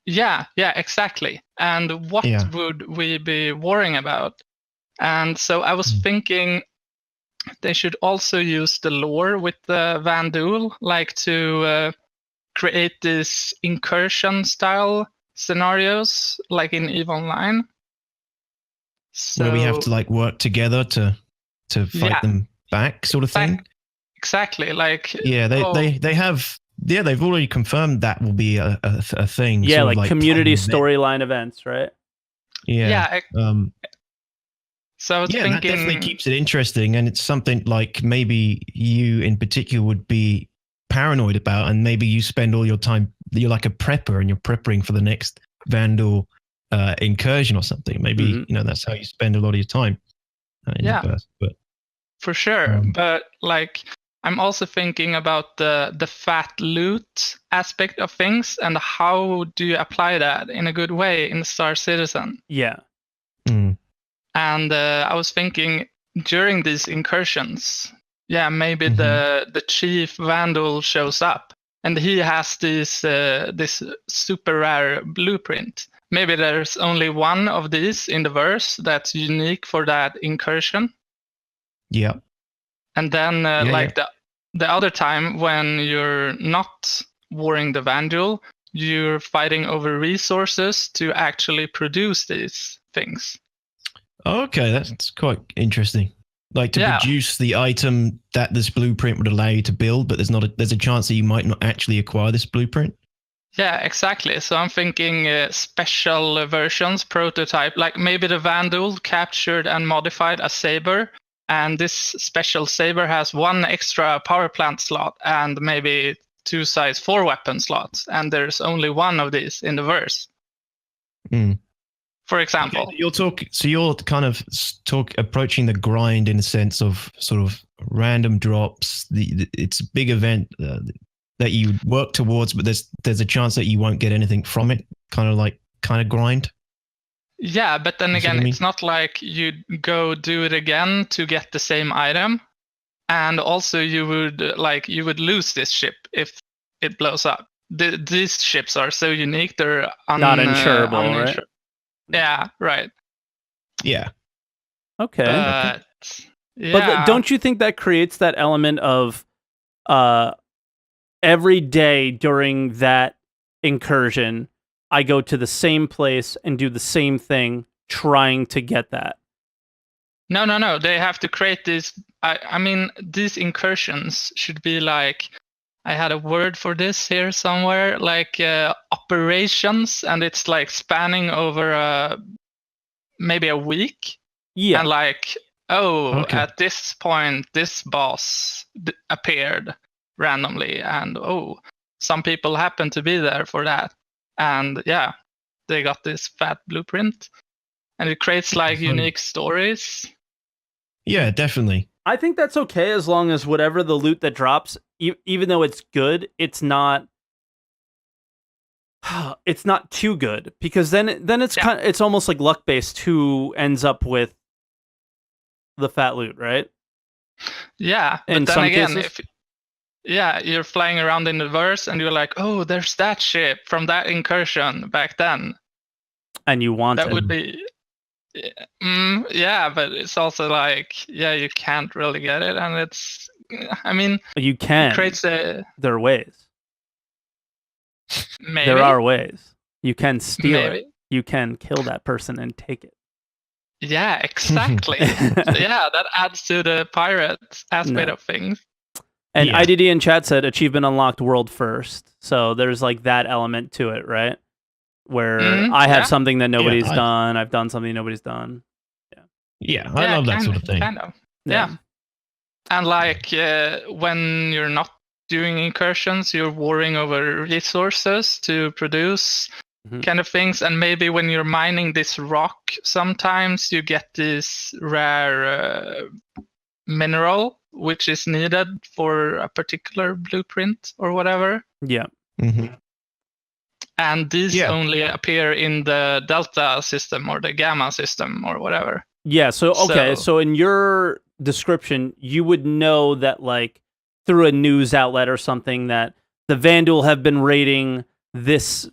Yeah, exactly. And what would we be worrying about? And so I was thinking they should also use the lore with the Van Duel, like to create these incursion style scenarios, like in EVE Online. So, where we have to like work together to fight them back, sort of thing. Exactly. Like they have. Yeah, they've already confirmed that will be a thing. Yeah, like community storyline events, right? Yeah. So I was thinking, that definitely keeps it interesting, and it's something like maybe you in particular would be paranoid about, and maybe you spend all your time. You're like a prepper, and you're prepping for the next Vandal incursion or something. Maybe that's how you spend a lot of your time. But for sure. But like, I'm also thinking about the fat loot aspect of things, and how do you apply that in a good way in Star Citizen? Yeah. And I was thinking during these incursions, maybe the chief Vandal shows up, and he has this super rare blueprint. Maybe there's only one of these in the verse that's unique for that incursion. Yeah. And then the other time when you're not warring the Vandal, you're fighting over resources to actually produce these things. Okay, that's quite interesting. Like to produce the item that this blueprint would allow you to build, but there's a chance that you might not actually acquire this blueprint. Yeah, exactly. So I'm thinking special versions, prototype, like maybe the Vandal captured and modified a saber, and this special saber has one extra power plant slot and maybe 2 size 4 weapon slots, and there's only one of these in the verse. For example. Okay, you're kind of approaching the grind in a sense of sort of random drops. It's a big event that you work towards, but there's a chance that you won't get anything from it. Kind of grind. Yeah, but then again, it's not like you go do it again to get the same item, and also you would lose this ship if it blows up. These ships are so unique; they're not insurable, right? Yeah, right. Yeah. Okay. But don't you think that creates that element of every day during that incursion, I go to the same place and do the same thing trying to get that? No. They have to create this. I mean, these incursions should be like, I had a word for this here somewhere, like operations, and it's like spanning over maybe a week. Yeah. And like, at this point, this boss appeared randomly, and some people happen to be there for that. And they got this fat blueprint, and it creates like unique stories. Yeah, definitely. I think that's okay as long as whatever the loot that drops, even though it's good, it's not too good, because then it's it's almost like luck based who ends up with the fat loot, right? Yeah, but then again, you're flying around in the verse and you're like, oh, there's that ship from that incursion back then, and you want that would be. But it's also like, you can't really get it, and it's, I mean, you can. It creates there are ways. Maybe. There are ways. You can steal it. You can kill that person and take it. Yeah, exactly. That adds to the pirate aspect of things. And IDD in chat said achievement unlocked world first. So there's like that element to it, right? Where I have something that nobody's done. I've done something nobody's done. Yeah, I love that sort of thing. Kind of. Yeah. And like when you're not doing incursions, you're warring over resources to produce kind of things. And maybe when you're mining this rock, sometimes you get this rare mineral, which is needed for a particular blueprint or whatever. Yeah. And these only appear in the Delta system or the Gamma system or whatever. Yeah. So in your description, you would know that like through a news outlet or something that the Vandal have been raiding these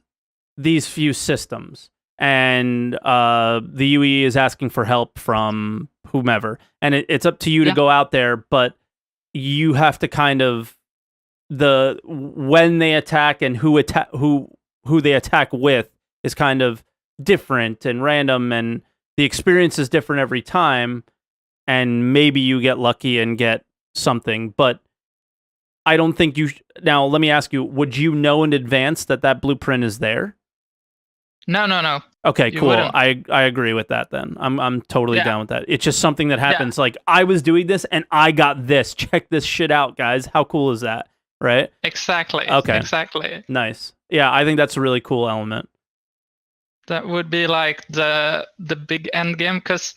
few systems, and the UE is asking for help from whomever, and it's up to you to go out there, but you have to kind of when they attack and who they attack with is kind of different and random, and the experience is different every time, and maybe you get lucky and get something, but I don't think you... Now, let me ask you, would you know in advance that blueprint is there? No. Okay, You cool. wouldn't. I agree with that then. I'm totally down with that. It's just something that happens. Like, I was doing this and I got this. Check this shit out, guys. How cool is that? Right? Exactly. Okay. Exactly. Nice. Yeah, I think that's a really cool element. That would be like the big end game, because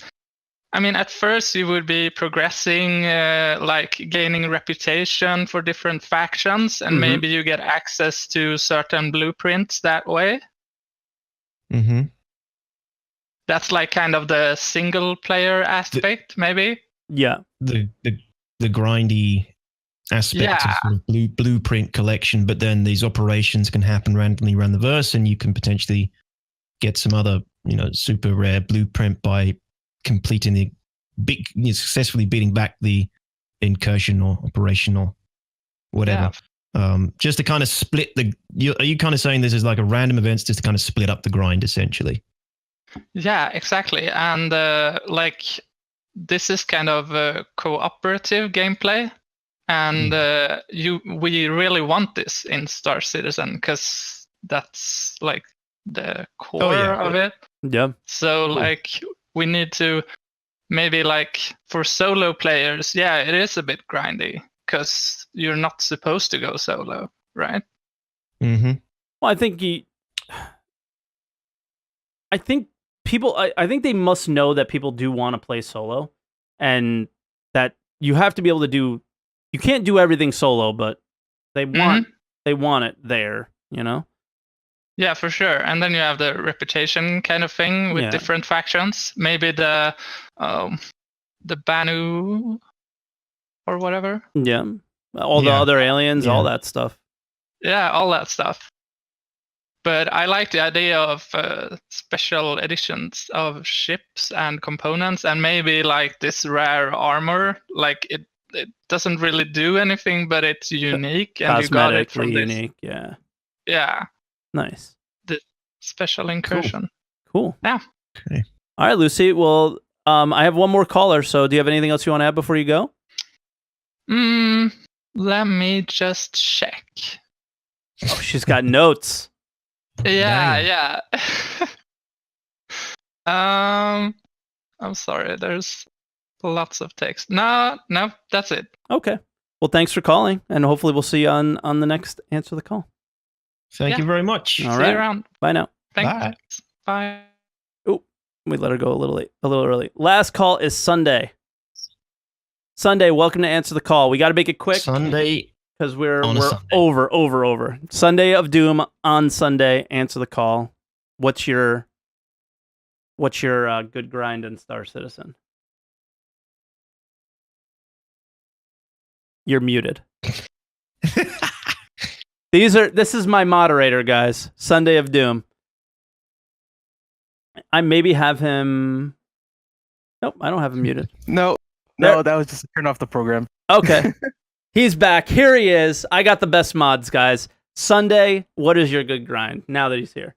I mean, at first you would be progressing, like gaining reputation for different factions, and maybe you get access to certain blueprints that way. Mm-hmm. That's like kind of the single player aspect, maybe. Yeah. The grindy aspect of sort of blueprint collection, but then these operations can happen randomly around the verse, and you can potentially get some other, super rare blueprint by completing the successfully beating back the incursion or operation or whatever. Just to kind of split are you kind of saying this is like a random events just to kind of split up the grind essentially? Yeah, exactly. And like this is kind of a cooperative gameplay, and we really want this in Star Citizen because that's like the core of it. Yeah. So like we need to maybe like for solo players, it is a bit grindy because you're not supposed to go solo, right? Mm-hmm. Well, I think I think they must know that people do want to play solo, and that you have to be able to do. You can't do everything solo, but they want it there. Yeah, for sure. And then you have the reputation kind of thing with different factions. Maybe the Banu or whatever. Yeah. All the other aliens, all that stuff. Yeah, all that stuff. But I like the idea of special editions of ships and components, and maybe like this rare armor. Like it doesn't really do anything, but it's unique, and you got it from this. Unique, yeah. Yeah. Nice. The special incursion. Cool. Yeah. Okay. All right, Lucy. Well, I have one more caller, so do you have anything else you want to add before you go? Let me just check. Oh, she's got notes. Yeah. I'm sorry, there's lots of text. No, that's it. Okay. Well, thanks for calling, and hopefully we'll see you on the next Answer the Call. Thank you very much. All See right. you around. Bye now. Thanks. Bye. Oh, we let her go a little early. Last call is Sunday. Sunday, welcome to Answer the Call. We got to make it quick. Sunday. Because we're over. Sunday of Doom on Sunday. Answer the Call. What's your good grind in Star Citizen? You're muted. This is my moderator, guys. Sunday of Doom. I maybe have him. Nope, I don't have him muted. No, that was just to turn off the program. Okay. He's back. Here he is. I got the best mods, guys. Sunday, what is your good grind now that he's here?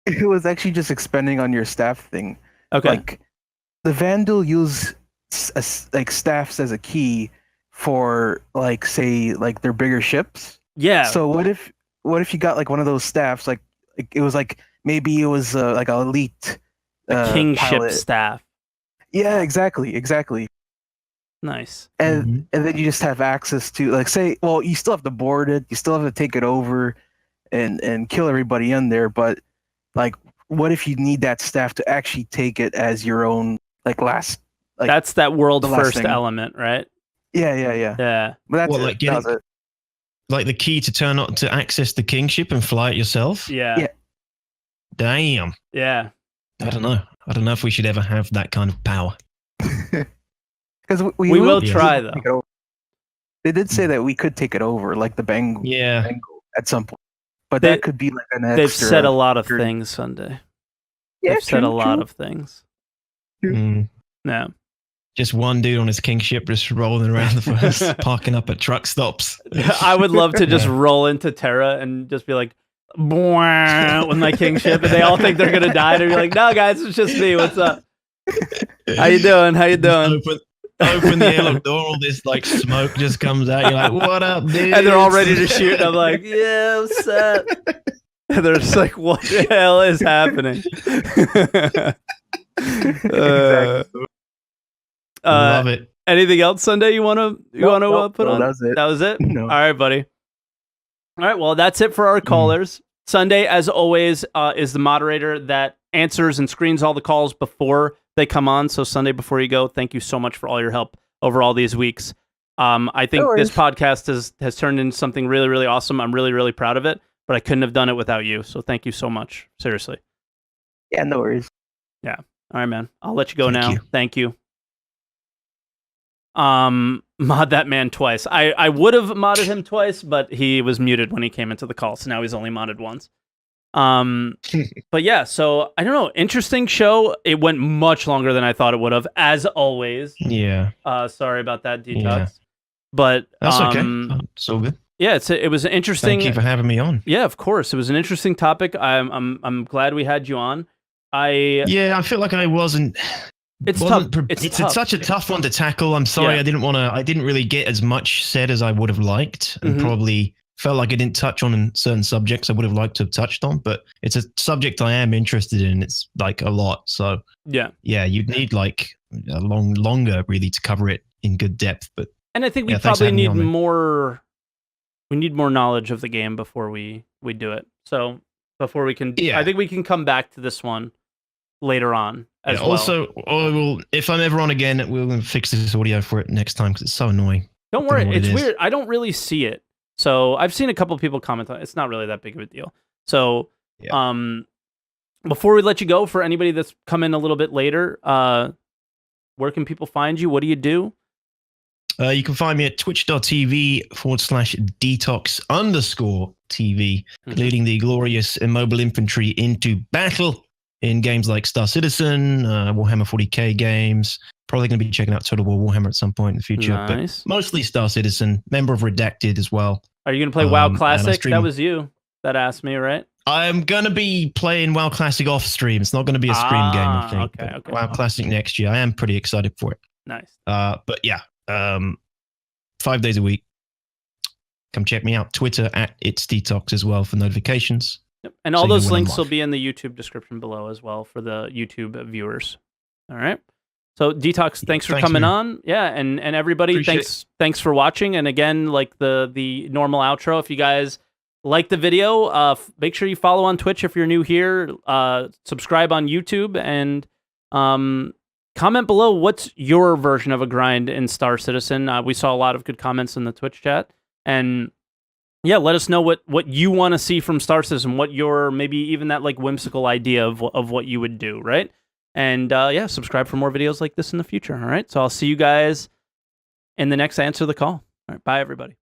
It was actually just expanding on your staff thing. Okay. Like the Vandal use like staffs as a key for like say like their bigger ships. Yeah. So what if you got like one of those staffs like it was like maybe it was like an elite kingship pilot. staff. Yeah, exactly. Nice. And then you just have access to like say, well, you still have to board it, you still have to take it over and kill everybody in there, but like what if you need that staff to actually take it as your own like last like that's that world first thing. Element, right? Yeah. But that's it. Like the key to access the kingship and fly it yourself? Yeah. Damn. Yeah. I don't know. I don't know if we should ever have that kind of power. Because we will try though. They did say that we could take it over, like the Bengal at some point. But that could be like an extra. They've said a lot of things Sunday. Yeah, they've said a lot of things. No. Just one dude on his kingship just rolling around the first, parking up at truck stops. I would love to just roll into Terra and just be like, with my kingship, and they all think they're gonna die. And you're like, no, guys, it's just me. What's up? How you doing? Open the airlock door, all this like smoke just comes out. You're like, what up, dude? And they're all ready to shoot. And I'm like, yeah, what's up? And they're just like, what the hell is happening? Love it. Anything else Sunday you want to put on? That was it. That was it? No. All right, buddy. All right, well, that's it for our callers. Sunday, as always, is the moderator that answers and screens all the calls before they come on. So Sunday, before you go, thank you so much for all your help over all these weeks. I think this podcast has turned into something really, really awesome. I'm really, really proud of it, but I couldn't have done it without you. So thank you so much. Seriously. Yeah, no worries. Yeah. All right, man. I'll let you go now. Thank you. Mod that man twice. I would have modded him twice, but he was muted when he came into the call, so now he's only modded once. But yeah, so I don't know. Interesting show. It went much longer than I thought it would have, as always. Yeah. Sorry about that, Dtox. Yeah. But that's okay. So good. Yeah, it was an interesting. Thank you for having me on. Yeah, of course. It was an interesting topic. I'm glad we had you on. I feel like I wasn't. It's tough. It's such a tough one to tackle. I'm sorry, I didn't really get as much said as I would have liked, and probably felt like I didn't touch on certain subjects I would have liked to have touched on. But it's a subject I am interested in. It's like a lot. So yeah, you'd need like a longer really to cover it in good depth. But I think we probably need more. We need more knowledge of the game before we do it. So before we can, I think we can come back to this one later on. Well. Also, if I'm ever on again, we'll fix this audio for it next time because it's so annoying. Don't worry, it's weird. I don't really see it. So I've seen a couple of people comment on it. It's not really that big of a deal. So before we let you go, for anybody that's come in a little bit later, where can people find you? What do you do? You can find me at twitch.tv/Dtox_TV, leading the glorious immobile infantry into battle in games like Star Citizen, Warhammer 40k games. Probably going to be checking out Total War Warhammer at some point in the future. Nice. But mostly Star Citizen, member of Redacted as well. Are you going to play WoW Classic? That was you that asked me, right? I'm going to be playing WoW Classic off stream. It's not going to be a stream game, I think. Okay. WoW Classic next year. I am pretty excited for it. Nice. But yeah, 5 days a week. Come check me out. Twitter @It's Dtox as well for notifications. Yep. And all those links will be in the YouTube description below as well for the YouTube viewers. All right. So Dtox, thanks for coming on. Yeah, and everybody, thanks for watching. And again, like the normal outro, if you guys like the video, make sure you follow on Twitch if you're new here. Subscribe on YouTube and comment below what's your version of a grind in Star Citizen. We saw a lot of good comments in the Twitch chat. And yeah, let us know what you want to see from Star Citizen, what your maybe even that like whimsical idea of what you would do, right? And yeah, subscribe for more videos like this in the future. All right, so I'll see you guys in the next Answer the Call. All right, bye everybody.